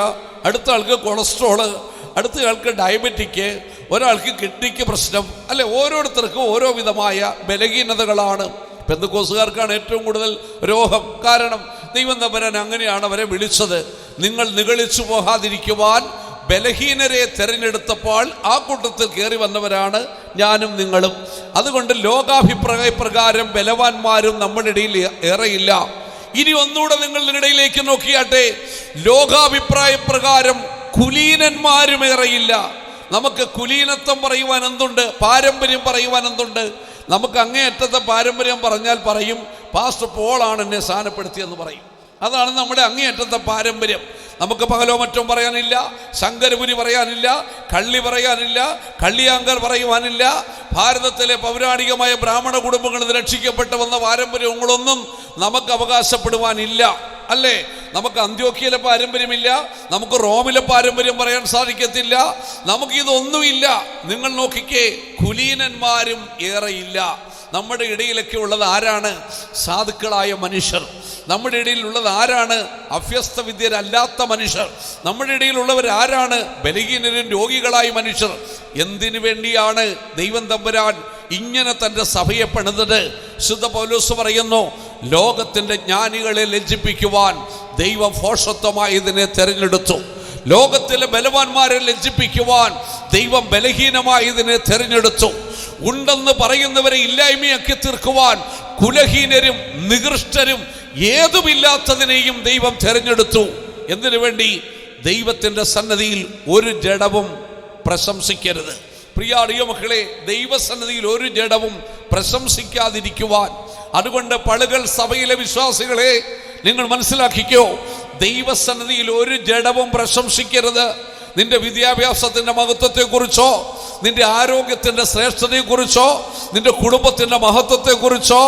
അടുത്ത ആൾക്ക് കൊളസ്ട്രോള്, അടുത്ത ആൾക്ക് ഡയബറ്റിക്, ഒരാൾക്ക് കിഡ്നിക്ക് പ്രശ്നം. അല്ലെ, ഓരോരുത്തർക്കും ഓരോ വിധമായ ബലഹീനതകളാണ്. പെന്തക്കോസുകാർക്കാണ് ഏറ്റവും കൂടുതൽ രോഗം. കാരണം ദൈവം തമ്പുരാൻ അങ്ങനെയാണ് അവരെ വിളിച്ചത്. നിങ്ങൾ നിഗളിച്ചു പോകാതിരിക്കുവാൻ ബലഹീനരെ തിരഞ്ഞെടുത്തപ്പോൾ ആ കൂട്ടത്തിൽ കയറി വന്നവരാണ് ഞാനും നിങ്ങളും. അതുകൊണ്ട് ലോകാഭിപ്രായ പ്രകാരം ബലവാന്മാരും നമ്മുടെ ഇടയിൽ ഏറെയില്ല. ഇനി ഒന്നുകൂടെ നിങ്ങളുടെ ഇടയിലേക്ക് നോക്കിയാട്ടെ. ലോകാഭിപ്രായ പ്രകാരം കുലീനന്മാരും ഏറെയില്ല. നമുക്ക് കുലീനത്വം പറയുവാൻ എന്തുണ്ട്? പാരമ്പര്യം പറയുവാൻ എന്തുണ്ട്? നമുക്ക് അങ്ങേയറ്റത്തെ പാരമ്പര്യം പറഞ്ഞാൽ പറയും പാസ്റ്റർ പോളാണ് എന്നെ സ്ഥാനപ്പെടുത്തിയെന്ന് പറയും. അതാണ് നമ്മുടെ അങ്ങേയറ്റത്തെ പാരമ്പര്യം. നമുക്ക് പകലോ മറ്റോ പറയാനില്ല, ശങ്കരപുരി പറയാനില്ല, കള്ളി പറയാനില്ല, കള്ളിയാങ്കർ പറയുവാനില്ല. ഭാരതത്തിലെ പൗരാണികമായ ബ്രാഹ്മണ കുടുംബങ്ങളിൽ നിന്ന് രക്ഷിക്കപ്പെട്ടു വന്ന പാരമ്പര്യങ്ങളൊന്നും നമുക്ക് അവകാശപ്പെടുവാനില്ല, അല്ലേ? നമുക്ക് അന്ത്യോക്യയിലെ പാരമ്പര്യമില്ല, നമുക്ക് റോമിലെ പാരമ്പര്യം പറയാൻ സാധിക്കത്തില്ല, നമുക്കിതൊന്നുമില്ല. നിങ്ങൾ നോക്കിക്കേ, കുലീനന്മാരും ഏറെയില്ല. നമ്മുടെ ഇടയിലൊക്കെ ഉള്ളത് ആരാണ്? സാധുക്കളായ മനുഷ്യർ. നമ്മുടെ ഇടയിലുള്ളത് ആരാണ്? അഭ്യസ്ത വിദ്യരല്ലാത്ത മനുഷ്യർ. നമ്മുടെ ഇടയിലുള്ളവർ ആരാണ്? ബലഹീനരും രോഗികളായ മനുഷ്യർ. എന്തിനു വേണ്ടിയാണ് ദൈവം തമ്പുരാൻ ഇങ്ങനെ തൻ്റെ സഭയെ പണിതത്? വിശുദ്ധ പൗലോസ് പറയുന്നു, ലോകത്തിൻ്റെ ജ്ഞാനികളെ ലജ്ജിപ്പിക്കുവാൻ ദൈവം ഭോഷത്വമായി ഇതിനെ തെരഞ്ഞെടുത്തു. ലോകത്തിലെ ബലവാന്മാരെ ലജ്ജിപ്പിക്കുവാൻ ദൈവം ബലഹീനമായി ഇതിനെ തെരഞ്ഞെടുത്തു. ഉണ്ടെന്ന് പറയുന്നവരെ ഇല്ലായ്മയാക്കി തീർക്കുവാൻ കുലഹീനരും നികൃഷ്ടരും ഏതുമില്ലാത്തതിനെയും ദൈവം തെരഞ്ഞെടുത്തു. എന്തിനു വേണ്ടി? ദൈവത്തിൻ്റെ സന്നദ്ധിയിൽ ഒരു ജഡവും പ്രശംസിക്കരുത്. പ്രിയ മക്കളെ, ദൈവസന്നിധിയിൽ ഒരു ജഡവും പ്രശംസിക്കാതിരിക്കുവാൻ. അതുകൊണ്ട് പളുകൾ സഭയിലെ വിശ്വാസികളെ നിങ്ങൾ മനസ്സിലാക്കിക്കോ, ദൈവസന്നിധിയിൽ ഒരു ജഡവും പ്രശംസിക്കരുത്. നിന്റെ വിദ്യാഭ്യാസത്തിൻ്റെ മഹത്വത്തെക്കുറിച്ചോ, നിന്റെ ആരോഗ്യത്തിൻ്റെ ശ്രേഷ്ഠതയെക്കുറിച്ചോ, നിന്റെ കുടുംബത്തിൻ്റെ മഹത്വത്തെക്കുറിച്ചോ,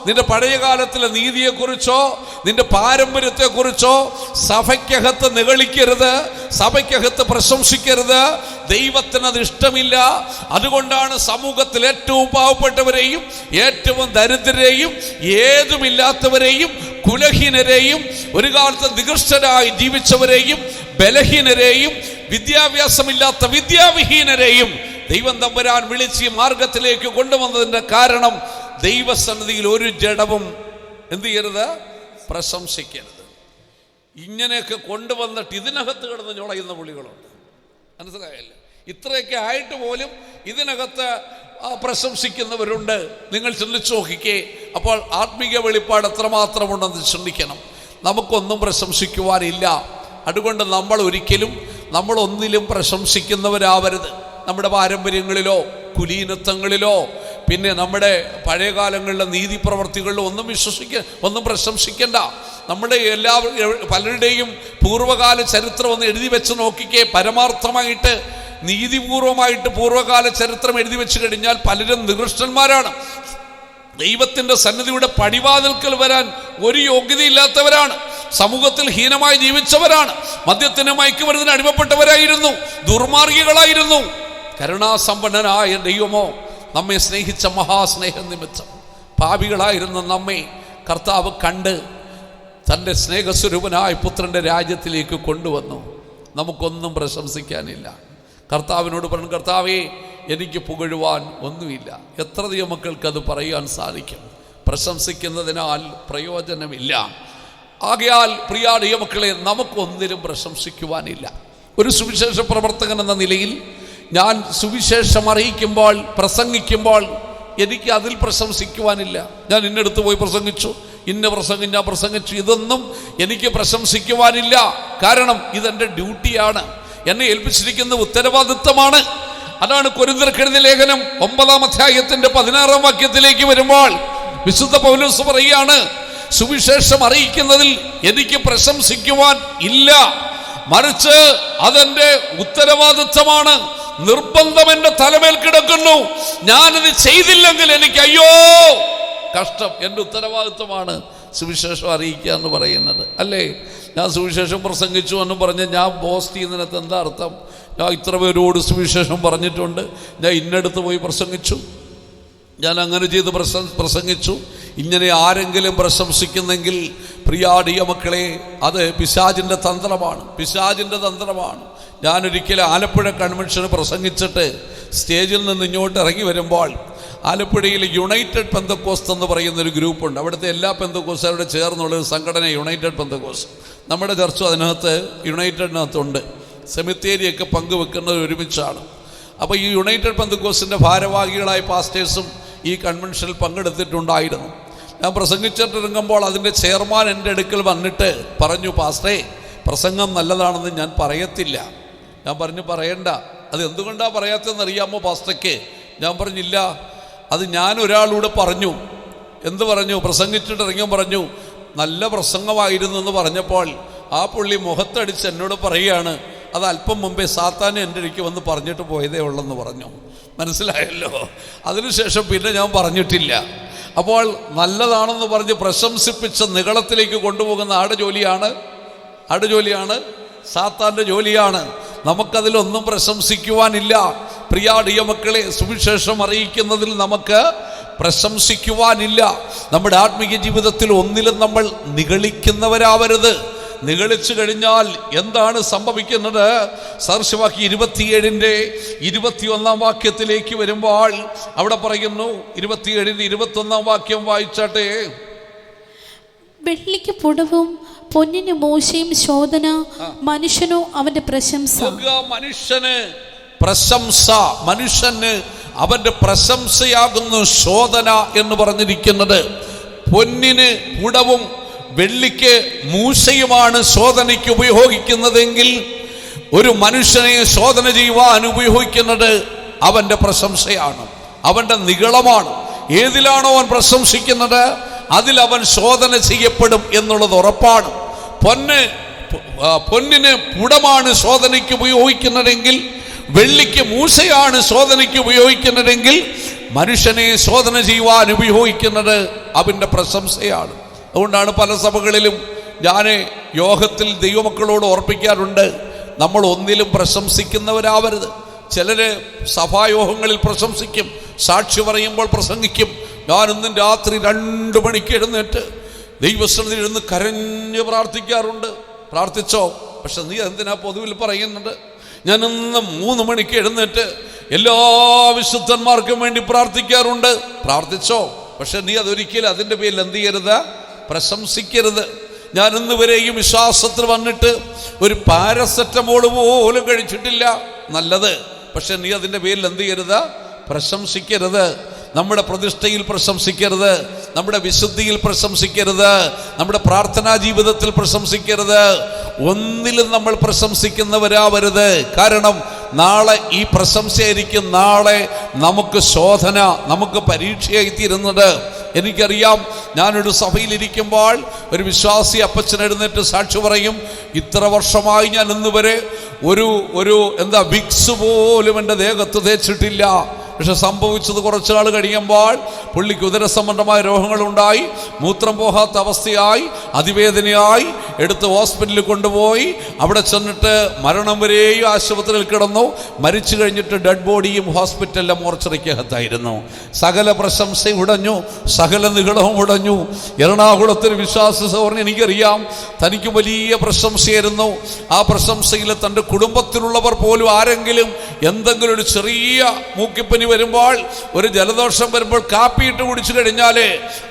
നിന്റെ പഴയകാലത്തിലെ നീതിയെക്കുറിച്ചോ, നിന്റെ പാരമ്പര്യത്തെക്കുറിച്ചോ സഭയ്ക്കകത്ത് നിഗളിക്കരുത്, സഭയ്ക്കകത്ത് പ്രശംസിക്കരുത്. ദൈവത്തിനത് ഇഷ്ടമില്ല. അതുകൊണ്ടാണ് സമൂഹത്തിൽ ഏറ്റവും പാവപ്പെട്ടവരെയും ഏറ്റവും ദരിദ്രരെയും ഏതുമില്ലാത്തവരെയും കുലഹീനരെയും ഒരു കാലത്ത് നികൃഷ്ടരായി ജീവിച്ചവരെയും ബലഹീനരെയും വിദ്യാഭ്യാസമില്ലാത്ത വിദ്യാവിഹീനരെയും ദൈവം തമ്പുരാൻ വിളിച്ച് മാർഗത്തിലേക്ക് കൊണ്ടുവന്നതിൻ്റെ കാരണം ദൈവസന്നിധിയിൽ ഒരു ജഡവും എന്ത് ചെയ്യരുത്? പ്രശംസിക്കരുത്. ഇങ്ങനെയൊക്കെ കൊണ്ടുവന്നിട്ട് ഇതിനകത്ത് കിടന്ന് ഞൊളയുന്ന പുള്ളികളുണ്ട്. മനസ്സിലായല്ലേ? ഇത്രയൊക്കെ ആയിട്ട് പോലും ഇതിനകത്ത് പ്രശംസിക്കുന്നവരുണ്ട്. നിങ്ങൾ ചിന്തിച്ചു നോക്കിക്കേ. അപ്പോൾ ആത്മീയ വെളിപ്പാട് എത്രമാത്രമുണ്ടെന്ന് ചിന്തിക്കണം. നമുക്കൊന്നും പ്രശംസിക്കുവാനില്ല. അതുകൊണ്ട് നമ്മളൊന്നിലും പ്രശംസിക്കുന്നവരാവരുത്. നമ്മുടെ പാരമ്പര്യങ്ങളിലോ കുലീനത്വങ്ങളിലോ പിന്നെ നമ്മുടെ പഴയകാലങ്ങളിലെ നീതി പ്രവർത്തികളിലോ ഒന്നും പ്രശംസിക്കേണ്ട. നമ്മുടെ പലരുടെയും പൂർവ്വകാല ചരിത്രം ഒന്ന് എഴുതി വെച്ച് നോക്കിക്കേ. പരമാർത്ഥമായിട്ട് നീതിപൂർവമായിട്ട് പൂർവ്വകാല ചരിത്രം എഴുതി വെച്ച് കഴിഞ്ഞാൽ പലരും നികൃഷ്ടന്മാരാണ്. ദൈവത്തിൻ്റെ സന്നിധിയുടെ പടിവാതിൽക്കൽ വരാൻ ഒരു യോഗ്യതയില്ലാത്തവരാണ്. സമൂഹത്തിൽ ഹീനമായി ജീവിച്ചവരാണ്. മദ്യത്തിന് മയക്കുമരുന്നിന് അടിമപ്പെട്ടവരായിരുന്നു. ദുർമാർഗികളായിരുന്നു. കരുണാസമ്പന്നനായ ദൈവമോ നമ്മെ സ്നേഹിച്ച മഹാസ്നേഹ നിമിത്തം പാപികളായിരുന്ന നമ്മെ കർത്താവ് കണ്ട് തൻ്റെ സ്നേഹസ്വരൂപനായ പുത്രൻ്റെ രാജ്യത്തിലേക്ക് കൊണ്ടുവന്നു. നമുക്കൊന്നും പ്രശംസിക്കാനില്ല. കർത്താവിനോട് പറഞ്ഞു, കർത്താവേ, എനിക്ക് പുകഴുവാൻ ഒന്നുമില്ല. എത്ര മക്കൾക്കത് പറയാൻ സാധിക്കും? പ്രശംസിക്കുന്നതിനാൽ പ്രയോജനമില്ല. ആകയാൽ പ്രിയ മക്കളെ, നമുക്കൊന്നിലും പ്രശംസിക്കുവാനില്ല. ഒരു സുവിശേഷ പ്രവർത്തകൻ എന്ന നിലയിൽ ഞാൻ സുവിശേഷം അറിയിക്കുമ്പോൾ, പ്രസംഗിക്കുമ്പോൾ എനിക്ക് അതിൽ പ്രശംസിക്കുവാനില്ല. ഞാൻ ഇന്നടുത്ത് പോയി പ്രസംഗിച്ചു, ഇന്ന പ്രസംഗം ഞാൻ പ്രസംഗിച്ചു, ഇതൊന്നും എനിക്ക് പ്രശംസിക്കുവാനില്ല. കാരണം ഇതെൻ്റെ ഡ്യൂട്ടിയാണ്, എന്നെ ഏൽപ്പിച്ചിരിക്കുന്ന ഉത്തരവാദിത്വമാണ്. അതാണ് കൊരിന്ത്യർക്കെഴുതിയ ലേഖനം 9-ാം അധ്യായത്തിന്റെ 16-ാം വാക്യത്തിലേക്ക് വരുമ്പോൾ വിശുദ്ധ പൗലോസ് പറയുകയാണ്, സുവിശേഷം അറിയിക്കുന്നതിൽ എനിക്ക് പ്രശംസിക്കുവാൻ ഇല്ല, മറിച്ച് അതെന്റെ ഉത്തരവാദിത്വമാണ്. നിർബന്ധം എൻ്റെ തലമേൽ കിടക്കുന്നു. ഞാനത് ചെയ്തില്ലെങ്കിൽ എനിക്ക് അയ്യോ കഷ്ടം. എൻ്റെ ഉത്തരവാദിത്വമാണ് സുവിശേഷം അറിയിക്കുക എന്ന് പറയുന്നത്, അല്ലേ? ഞാൻ സുവിശേഷം പ്രസംഗിച്ചു എന്ന് പറഞ്ഞ് ഞാൻ ബോസ്റ്റ് ചെയ്യുന്നതിനകത്ത് എന്താ അർത്ഥം? ഞാൻ ഇത്ര പേരോട് സുവിശേഷം പറഞ്ഞിട്ടുണ്ട്, ഞാൻ ഇന്നടുത്ത് പോയി പ്രസംഗിച്ചു, ഞാൻ അങ്ങനെ ചെയ്ത് പ്രസംഗിച്ചു. ഇങ്ങനെ ആരെങ്കിലും പ്രശംസിക്കുന്നെങ്കിൽ പ്രിയാടിയ മക്കളെ, അത് പിശാചിൻ്റെ തന്ത്രമാണ്, പിശാചിൻ്റെ തന്ത്രമാണ്. ഞാനൊരിക്കലും ആലപ്പുഴ കൺവെൻഷന് പ്രസംഗിച്ചിട്ട് സ്റ്റേജിൽ നിന്ന് ഇങ്ങോട്ട് ഇറങ്ങി വരുമ്പോൾ ആലപ്പുഴയിൽ യുണൈറ്റഡ് പെന്തക്കോസ്റ്റ് എന്ന് പറയുന്നൊരു ഗ്രൂപ്പുണ്ട്. അവിടുത്തെ എല്ലാ പെന്തക്കോസ്റ്റുകാരുടെ ചേർന്നുള്ളൊരു സംഘടന യുണൈറ്റഡ് പെന്തക്കോസ്റ്റ്. നമ്മുടെ ചർച്ച അതിനകത്ത് യുണൈറ്റഡിനകത്തുണ്ട്. സെമിത്തേരിയൊക്കെ പങ്കുവെക്കുന്നത് ഒരുമിച്ചാണ്. അപ്പോൾ ഈ യുണൈറ്റഡ് പെന്തക്കോസ്റ്റിൻ്റെ ഭാരവാഹികളായ പാസ്റ്റേഴ്സും ഈ കൺവെൻഷനിൽ പങ്കെടുത്തിട്ടുണ്ടായിരുന്നു. ഞാൻ പ്രസംഗിച്ചിട്ടിറങ്ങുമ്പോൾ അതിൻ്റെ ചെയർമാൻ എൻ്റെ അടുക്കൽ വന്നിട്ട് പറഞ്ഞു, പാസ്റ്റേ പ്രസംഗം നല്ലതാണെന്ന് ഞാൻ പറയത്തില്ല. ഞാൻ പറഞ്ഞു, പറയണ്ട. അത് എന്തുകൊണ്ടാണ് പറയാത്തതെന്ന് അറിയാമോ പാസ്റ്റർക്ക്? ഞാൻ പറഞ്ഞില്ല. അത് ഞാൻ ഒരാളോട് പറഞ്ഞു. എന്ത് പറഞ്ഞു? പ്രസംഗിച്ചിട്ടിറങ്ങിയും പറഞ്ഞു, നല്ല പ്രസംഗമായിരുന്നു എന്ന് പറഞ്ഞപ്പോൾ ആ പുള്ളി മുഖത്തടിച്ച് എന്നോട് പറയുകയാണ്, അത് അല്പം മുമ്പേ സാത്താൻ എൻ്റെ അടുക്ക് വന്ന് പറഞ്ഞിട്ട് പോയതേ ഉള്ളെന്ന് പറഞ്ഞു. മനസ്സിലായല്ലോ? അതിനുശേഷം പിന്നെ ഞാൻ പറഞ്ഞിട്ടില്ല. അപ്പോൾ നല്ലതാണെന്ന് പറഞ്ഞ് പ്രശംസിപ്പിച്ച നിഗളത്തിലേക്ക് കൊണ്ടുപോകുന്ന ആട് ജോലിയാണ് സാത്താൻ്റെ ജോലിയാണ്. നമുക്കതിലൊന്നും പ്രശംസിക്കുവാനില്ല. പ്രിയ മക്കളെ, സുവിശേഷം അറിയിക്കുന്നതിൽ നമുക്ക് പ്രശംസിക്കുവാനില്ല. നമ്മുടെ ആത്മീയ ജീവിതത്തിൽ ഒന്നിലും നമ്മൾ നിഗളിക്കുന്നവരാവരുത്. നിഗളിച്ചു കഴിഞ്ഞാൽ എന്താണ് സംഭവിക്കുന്നത്? സദൃശവാക്യം 27-ന്റെ 21-ാം വാക്യത്തിലേക്ക് വരുമ്പോൾ അവിടെ പറയുന്നു, 27-ന്റെ 21-ാം വാക്യം വായിച്ചാട്ടെ. വെള്ളിക്ക് പുടവും പൊന്നിന് മൂശയും ശോധന, മനുഷ്യനോ അവന്റെ പ്രശംസ. മനുഷ്യന് അവന്റെ പ്രശംസയാകുന്നു ശോധന എന്ന് പറഞ്ഞിരിക്കുന്നത്. പൊന്നിന് പുടവും വെള്ളിക്ക് മൂശയുമാണ് ശോധനയ്ക്ക് ഉപയോഗിക്കുന്നതെങ്കിൽ ഒരു മനുഷ്യനെ ശോധന ചെയ്യുവാൻ ഉപയോഗിക്കുന്നത് അവന്റെ പ്രശംസയാണ്, അവന്റെ നിഗളമാണ്. ഏതിലാണോ അവൻ പ്രശംസിക്കുന്നത് അതിൽ അവൻ ശോധന ചെയ്യപ്പെടും എന്നുള്ളത് ഉറപ്പാണ്. പൊന്നിന് പുടമാണ് ശോധനയ്ക്ക് ഉപയോഗിക്കുന്നതെങ്കിൽ, വെള്ളിക്ക് മൂശയാണ് ശോധനയ്ക്ക് ഉപയോഗിക്കുന്നതെങ്കിൽ, മനുഷ്യനെ ശോധന ചെയ്യുവാൻ ഉപയോഗിക്കുന്നത് അവൻ്റെ പ്രശംസയാണ്. അതുകൊണ്ടാണ് പല സഭകളിലും ഞാൻ യോഗത്തിൽ ദൈവമക്കളോട് ഓർപ്പിക്കാറുണ്ട്, നമ്മൾ ഒന്നിലും പ്രശംസിക്കുന്നവരാവരുത്. ചിലർ സഭായോഗങ്ങളിൽ പ്രശംസിക്കും, സാക്ഷി പറയുമ്പോൾ പ്രസംഗിക്കും. ഞാനിന്നും രാത്രി 2 മണിക്ക് എഴുന്നേറ്റ് ദൈവസന്നിധിയിൽ ഇരുന്ന് കരഞ്ഞ് പ്രാർത്ഥിക്കാറുണ്ട്. പ്രാർത്ഥിച്ചോ? പക്ഷെ നീ എന്തിനാ പൊതുവിൽ പറയുന്നുണ്ട്? ഞാനിന്ന് 3 മണിക്ക് എഴുന്നേറ്റ് എല്ലാ വിശുദ്ധന്മാർക്കും വേണ്ടി പ്രാർത്ഥിക്കാറുണ്ട്. പ്രാർത്ഥിച്ചോ? പക്ഷെ നീ അതൊരിക്കലും അതിൻ്റെ പേരിൽ എന്ത് ചെയ്യരുത്? പ്രശംസിക്കരുത്. ഞാൻ ഇന്ന് വരെയും വിശ്വാസത്തിൽ വന്നിട്ട് ഒരു പാരസെറ്റമോൾ പോലും കഴിച്ചിട്ടില്ല. നല്ലത്. പക്ഷെ നീ അതിൻ്റെ പേരിൽ എന്ത് ചെയ്യരുത്? പ്രശംസിക്കരുത്. നമ്മുടെ പ്രതിഷ്ഠയിൽ പ്രശംസിക്കരുത്, നമ്മുടെ വിശുദ്ധിയിൽ പ്രശംസിക്കരുത്, നമ്മുടെ പ്രാർത്ഥനാ ജീവിതത്തിൽ പ്രശംസിക്കരുത്. ഒന്നിലും നമ്മൾ പ്രശംസിക്കുന്നവരാവരുത്. കാരണം നാളെ ഈ പ്രശംസയായിരിക്കും നാളെ നമുക്ക് ശോധന, നമുക്ക് പരീക്ഷയായി തീരുന്നത്. എനിക്കറിയാം, ഞാനൊരു സഭയിലിരിക്കുമ്പോൾ ഒരു വിശ്വാസി അപ്പച്ചൻ എഴുന്നേറ്റ് സാക്ഷി പറയും, ഇത്ര വർഷമായി ഞാൻ ഇന്ന് വരെ ഒരു വിക്സ് പോലും എൻ്റെ ദേഹത്ത് തേച്ചിട്ടില്ല. പക്ഷെ സംഭവിച്ചത് കുറച്ച് നാൾ കഴിയുമ്പോൾ പുള്ളിക്ക് ഉദരസംബന്ധമായ രോഗങ്ങളുണ്ടായി, മൂത്രം പോകാത്ത അവസ്ഥയായി, അതിവേദനയായി. എടുത്ത് ഹോസ്പിറ്റലിൽ കൊണ്ടുപോയി. അവിടെ ചെന്നിട്ട് മരണം വരെയും ആശുപത്രിയിൽ കിടന്നു. മരിച്ചു കഴിഞ്ഞിട്ട് ഡെഡ് ബോഡിയും ഹോസ്പിറ്റലിലെ മോർച്ചറിക്കകത്തായിരുന്നു. സകല പ്രശംസ ഉടഞ്ഞു, സകല നിഗളവും ഉടഞ്ഞു. എറണാകുളത്തൊരു വിശ്വാസ സഹോദരൻ, എനിക്കറിയാം, തനിക്ക് വലിയ പ്രശംസയായിരുന്നു. ആ പ്രശംസയിൽ തൻ്റെ കുടുംബത്തിലുള്ളവർ പോലും ആരെങ്കിലും എന്തെങ്കിലും ഒരു ചെറിയ മൂക്കിപ്പനി വരുമ്പോൾ, ഒരു ജലദോഷം വരുമ്പോൾ കാപ്പിയിട്ട് കുടിച്ചു കഴിഞ്ഞാൽ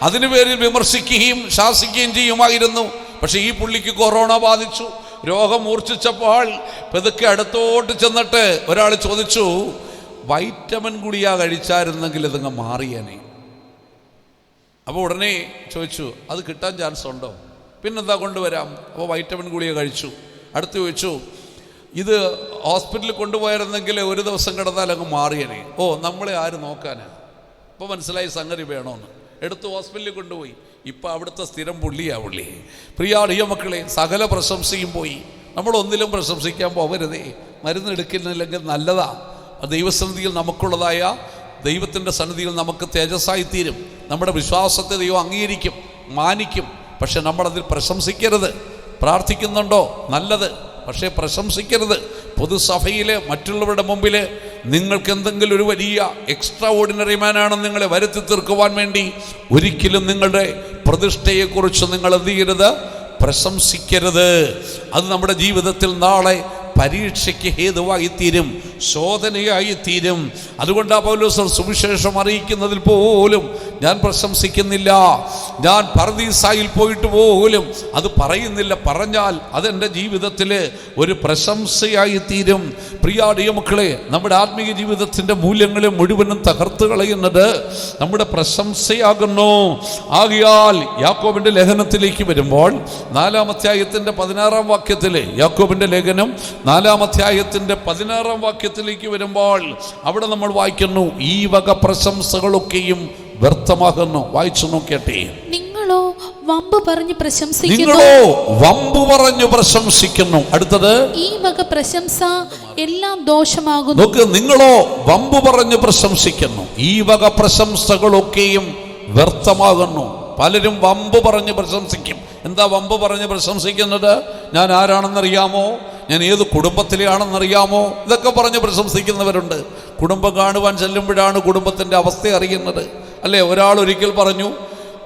അതിനു പേരിൽ വിമർശിക്കുകയും ശാസിക്കുകയും ചെയ്യുമായിരുന്നു. പക്ഷെ ഈ പുള്ളിക്ക് കൊറോണ ബാധിച്ചു, രോഗം മൂർച്ഛിച്ചപ്പോൾ പതുക്കെ അടുത്തോട്ട് ചെന്നിട്ട് ഒരാൾ ചോദിച്ചു, വൈറ്റമിൻ ഗുളിക കഴിച്ചായിരുന്നെങ്കിൽ ഇതങ്ങ് മാറിയേനെ. അപ്പോൾ ഉടനെ ചോദിച്ചു, അത് കിട്ടാൻ ചാൻസ് ഉണ്ടോ? പിന്നെന്താ കൊണ്ടുവരാം. അപ്പോൾ വൈറ്റമിൻ ഗുളിക കഴിച്ചു. അടുത്ത് ചോദിച്ചു, ഇത് ഹോസ്പിറ്റലിൽ കൊണ്ടുപോയിരുന്നെങ്കിൽ ഒരു ദിവസം കിടന്നാൽ അങ്ങ് മാറിയനെ. ഓ, നമ്മളെ ആര് നോക്കാനാ? ഇപ്പോൾ മനസ്സിലായി സംഗതി വേണമെന്ന്. എടുത്ത് ഹോസ്പിറ്റലിൽ കൊണ്ടുപോയി. ഇപ്പം അവിടുത്തെ സ്ഥിരം പുള്ളിയാ പുള്ളി. പ്രിയ മക്കളെ, സകല പ്രശംസയും പോയി. നമ്മളൊന്നിലും പ്രശംസിക്കാൻ പോകരുതേ. മരുന്ന് എടുക്കുന്നില്ലെങ്കിൽ നല്ലതാ. ദൈവസന്നിധിയിൽ നമുക്കുള്ളതായ ദൈവത്തിൻ്റെ സന്നിധിയിൽ നമുക്ക് തേജസ്സായി തീരും. നമ്മുടെ വിശ്വാസത്തെ ദൈവം അംഗീകരിക്കും, മാനിക്കും. പക്ഷെ നമ്മളതിൽ പ്രശംസിക്കരുത്. പ്രാർത്ഥിക്കുന്നുണ്ടോ? നല്ലത്. പക്ഷേ പ്രശംസിക്കരുത്. പൊതുസഭയിൽ മറ്റുള്ളവരുടെ മുമ്പിൽ നിങ്ങൾക്ക് എന്തെങ്കിലും ഒരു വലിയ എക്സ്ട്രാ ഓർഡിനറി മാനാണെന്ന് നിങ്ങളെ വരുത്തി തീർക്കുവാൻ വേണ്ടി ഒരിക്കലും നിങ്ങളുടെ പ്രതിഷ്ഠയെക്കുറിച്ച് നിങ്ങൾ എന്ത് ചെയ്യരുത്? പ്രശംസിക്കരുത്. അത് നമ്മുടെ ജീവിതത്തിൽ നാളെ പരീക്ഷയ്ക്ക് ഹേതുവായി തീരും, ശോധനയായി തീരും. അതുകൊണ്ടാണ് പൗലോസ് സുവിശേഷം അറിയിക്കുന്നതിൽ പോലും ഞാൻ പ്രശംസിക്കുന്നില്ല. ഞാൻ പർദീസായിൽ പോയിട്ട് പോലും അത് പറയുന്നില്ല. പറഞ്ഞാൽ അതെൻ്റെ ജീവിതത്തിൽ ഒരു പ്രശംസയായി തീരും. പ്രിയ മക്കളെ, നമ്മുടെ ആത്മീയ ജീവിതത്തിൻ്റെ മൂല്യങ്ങളെ മുഴുവനും തകർത്ത് കളയുന്നത് നമ്മുടെ പ്രശംസയാകുന്നു. ആകയാൽ യാക്കോബിൻ്റെ ലേഖനത്തിലേക്ക് വരുമ്പോൾ 4-ാം അധ്യായത്തിൻ്റെ 16-ാം വാക്യത്തിൽ, യാക്കോബിൻ്റെ ലേഖനം 4-ാം അധ്യായത്തിൻ്റെ 16-ാം വാക്യത്തിലേക്ക് വരുമ്പോൾ അവിടെ നമ്മൾ വായിക്കുന്നു, ഈ വക പ്രശംസകളൊക്കെയും വ്യർത്ഥമാകുന്നു. വായിച്ചു നോക്കിയട്ടെ. നിങ്ങളോ വമ്പ് പറഞ്ഞു പ്രശംസിക്കുന്നു. അടുത്തത്, ഈ വക പ്രശംസ എല്ലാം ദോഷമാകുന്നു. നോക്ക്, നിങ്ങളോ വമ്പ് പറഞ്ഞു പ്രശംസിക്കുന്നു, ഈ വക പ്രശംസകളൊക്കെയും വ്യർത്ഥമാകുന്നു. പലരും വമ്പ് പറഞ്ഞ് പ്രശംസിക്കും. എന്താ വമ്പ് പറഞ്ഞ് പ്രശംസിക്കുന്നത്? ഞാൻ ആരാണെന്നറിയാമോ, ഞാൻ ഏത് കുടുംബത്തിലെയാണെന്നറിയാമോ, ഇതൊക്കെ പറഞ്ഞ് പ്രശംസിക്കുന്നവരുണ്ട്. കുടുംബം കാണുവാൻ ചെല്ലുമ്പോഴാണ് കുടുംബത്തിൻ്റെ അവസ്ഥ അറിയുന്നത്, അല്ലേ? ഒരാൾ ഒരിക്കൽ പറഞ്ഞു,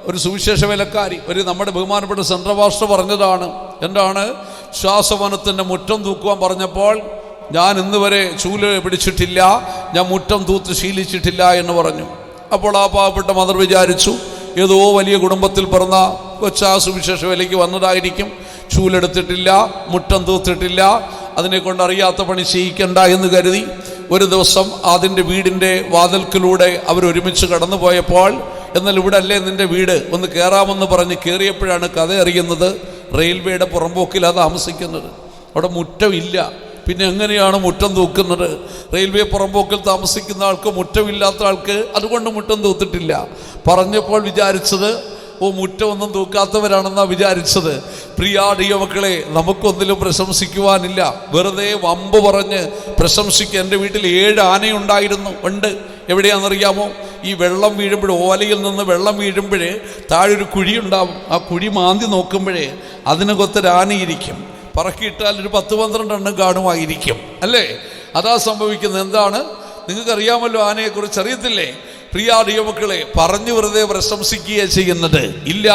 ഒരു സുവിശേഷ വേലക്കാരി, നമ്മുടെ ബഹുമാനപ്പെട്ട സെൻട്രൽ പാസ്റ്റർ പറഞ്ഞതാണ്. എന്താണ്? ശ്വാസവനത്തിൻ്റെ മുറ്റം തൂക്കുവാൻ പറഞ്ഞപ്പോൾ, ഞാൻ ഇന്ന് വരെ ചൂല് പിടിച്ചിട്ടില്ല, ഞാൻ മുറ്റം തൂത്ത് ശീലിച്ചിട്ടില്ല എന്ന് പറഞ്ഞു. അപ്പോൾ ആ പാവപ്പെട്ട മദർ വിചാരിച്ചു, ഏതോ വലിയ കുടുംബത്തിൽ പിറന്ന കൊച്ചാ സുവിശേഷ വേലയ്ക്ക് വന്നതായിരിക്കും, ചൂലെടുത്തിട്ടില്ല, മുറ്റം തൂത്തിട്ടില്ല, അതിനെ കൊണ്ട് അറിയാത്ത പണി ചെയ്യിക്കണ്ട എന്ന് കരുതി ഒരു ദിവസം അതിൻ്റെ വീടിൻ്റെ വാതിൽക്കലൂടെ അവരൊരുമിച്ച് കടന്നു പോയപ്പോൾ, എന്നാൽ ഇവിടെ അല്ലേ നിൻ്റെ വീട്, ഒന്ന് കയറാമെന്ന് പറഞ്ഞ് കയറിയപ്പോഴാണ് കഥ അറിയുന്നത്, റെയിൽവേയുടെ പുറമ്പോക്കിലാണ് താമസിക്കുന്നത്, അവിടെ മുറ്റമില്ല. പിന്നെ എങ്ങനെയാണ് മുറ്റം തൂക്കുന്നത്? റെയിൽവേ പുറമ്പോക്കിൽ താമസിക്കുന്ന ആൾക്ക്, മുറ്റമില്ലാത്ത ആൾക്ക് അതുകൊണ്ട് മുറ്റം തൂത്തിട്ടില്ല. പറഞ്ഞപ്പോൾ വിചാരിച്ചത്, മുറ്റമൊന്നും തൂക്കാത്തവരാണെന്നാണ് വിചാരിച്ചത്. പ്രിയ മക്കളെ, നമുക്കൊന്നിലും പ്രശംസിക്കുവാനില്ല. വെറുതെ വമ്പ് പറഞ്ഞ് പ്രശംസിക്കുക. എൻ്റെ വീട്ടിൽ 7 ആനയുണ്ടായിരുന്നു. ഉണ്ട്. എവിടെയാണെന്നറിയാമോ? ഈ വെള്ളം വീഴുമ്പോൾ, ഓലയിൽ നിന്ന് വെള്ളം വീഴുമ്പോഴേ താഴൊരു കുഴിയുണ്ടാവും. ആ കുഴി മാന്തി നോക്കുമ്പോഴേ അതിനകത്തൊരു ആനയിരിക്കും. പറക്കിയിട്ടാൽ ഒരു 10-12 എണ്ണം കാണുമായിരിക്കും, അല്ലേ? അതാ സംഭവിക്കുന്നത്. എന്താണ്? നിങ്ങൾക്കറിയാമല്ലോ, ആനയെക്കുറിച്ച് അറിയത്തില്ലേ? പ്രിയ മക്കളെ, പറഞ്ഞു വെറുതെ പ്രശംസിക്കുക ചെയ്യുന്നത് ഇല്ല.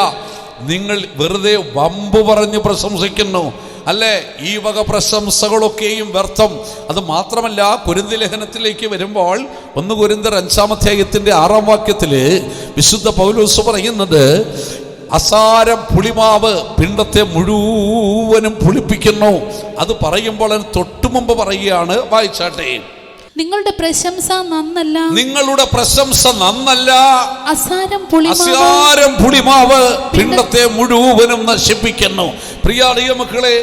നിങ്ങൾ വെറുതെ വമ്പ് പറഞ്ഞ് പ്രശംസിക്കുന്നു, അല്ലേ? ഈ വക പ്രശംസകളൊക്കെയും വ്യർത്ഥം. അത് മാത്രമല്ല, കൊരിന്ത്യർ ലേഖനത്തിലേക്ക് വരുമ്പോൾ 1 കൊരിന്ത്യർ 5-ാം അധ്യായത്തിൻ്റെ 6-ാം വാക്യത്തിൽ വിശുദ്ധ പൗലോസ് പറയുന്നത്, അസാരം പുളിമാവ് പിണ്ടത്തെ മുഴുവനും പുളിപ്പിക്കുന്നു. അത് പറയുമ്പോൾ തൊട്ടു മുമ്പ് പറയുകയാണ്, വായിച്ചാട്ടെ. നിങ്ങളുടെ പ്രശംസ നന്നല്ല, നിങ്ങളുടെ പ്രശംസ നന്നല്ല, അസാരം പുളിമാവ് പിണ്ടത്തെ മുഴുവനും നശിപ്പിക്കുന്നു. പ്രിയ മക്കളെ,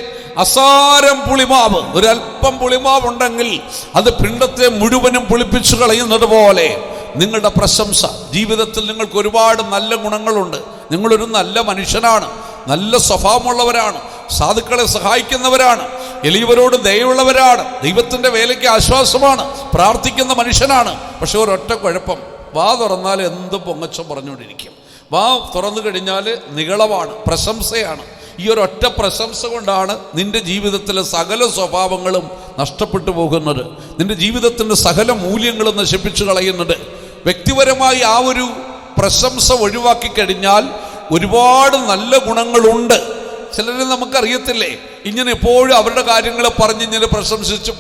അസാരം പുളിമാവ്, ഒരല്പം പുളിമാവുണ്ടെങ്കിൽ അത് പിണ്ടത്തെ മുഴുവനും പുളിപ്പിച്ചു കളയുന്നത് പോലെ നിങ്ങളുടെ പ്രശംസ. ജീവിതത്തിൽ നിങ്ങൾക്ക് ഒരുപാട് നല്ല ഗുണങ്ങളുണ്ട്. നിങ്ങളൊരു നല്ല മനുഷ്യനാണ്, നല്ല സ്വഭാവമുള്ളവരാണ്, സാധുക്കളെ സഹായിക്കുന്നവരാണ്, എളിയവരോട് ദയവുള്ളവരാണ്, ദൈവത്തിൻ്റെ വേലയ്ക്ക് ആശ്വാസമാണ്, പ്രാർത്ഥിക്കുന്ന മനുഷ്യനാണ്. പക്ഷെ ഒരൊറ്റ കുഴപ്പം, വാ തുറന്നാൽ എന്തും പൊങ്ങച്ചം പറഞ്ഞുകൊണ്ടിരിക്കും. വാ തുറന്നു കഴിഞ്ഞാൽ നികളവാണ്, പ്രശംസയാണ്. ഈ ഒരൊറ്റ പ്രശംസ കൊണ്ടാണ് നിന്റെ ജീവിതത്തിലെ സകല സ്വഭാവങ്ങളും നഷ്ടപ്പെട്ടു പോകുന്നത്, നിന്റെ ജീവിതത്തിൻ്റെ സകല മൂല്യങ്ങളും നശിപ്പിച്ചു കളയുന്നത്. വ്യക്തിപരമായി ആ ഒരു പ്രശംസ ഒഴിവാക്കി കഴിഞ്ഞാൽ ഒരുപാട് നല്ല ഗുണങ്ങളുണ്ട്. ചിലരെ നമുക്കറിയത്തില്ലേ, ഇങ്ങനെ എപ്പോഴും അവരുടെ കാര്യങ്ങളെ പറഞ്ഞിങ്ങനെ പ്രശംസിച്ച്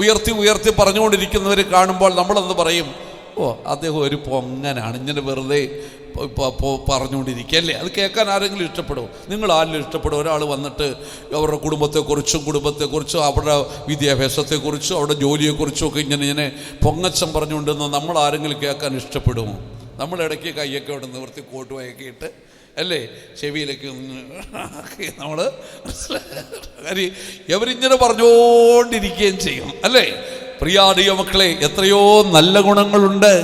ഉയർത്തി പറഞ്ഞുകൊണ്ടിരിക്കുന്നവരെ കാണുമ്പോൾ നമ്മളെന്ന് പറയും, അദ്ദേഹം ഒരു പൊങ്ങനാണ്, ഇങ്ങനെ വെറുതെ പറഞ്ഞുകൊണ്ടിരിക്കുകയല്ലേ. അത് കേൾക്കാൻ ആരെങ്കിലും ഇഷ്ടപ്പെടുമോ? നിങ്ങൾ ആരെങ്കിലും ഇഷ്ടപ്പെടും? ഒരാൾ വന്നിട്ട് അവരുടെ കുടുംബത്തെക്കുറിച്ചും അവരുടെ വിദ്യാഭ്യാസത്തെക്കുറിച്ചും അവരുടെ ജോലിയെക്കുറിച്ചും ഒക്കെ ഇങ്ങനെ പൊങ്ങച്ചം പറഞ്ഞുകൊണ്ടിരുന്ന നമ്മൾ ആരെങ്കിലും കേൾക്കാൻ ഇഷ്ടപ്പെടുമോ? നമ്മളിടയ്ക്ക് കൈയൊക്കെ അവിടെ നിവർത്തി കോട്ടുവായൊക്കെ ഇട്ട്, അല്ലേ, ചെവിയിലേക്ക് നമ്മൾ എവരിങ്ങനെ പറഞ്ഞുകൊണ്ടിരിക്കുകയും ചെയ്യും, അല്ലേ? പ്രിയ മക്കളെ, എത്രയോ നല്ല ഗുണങ്ങളുണ്ട്.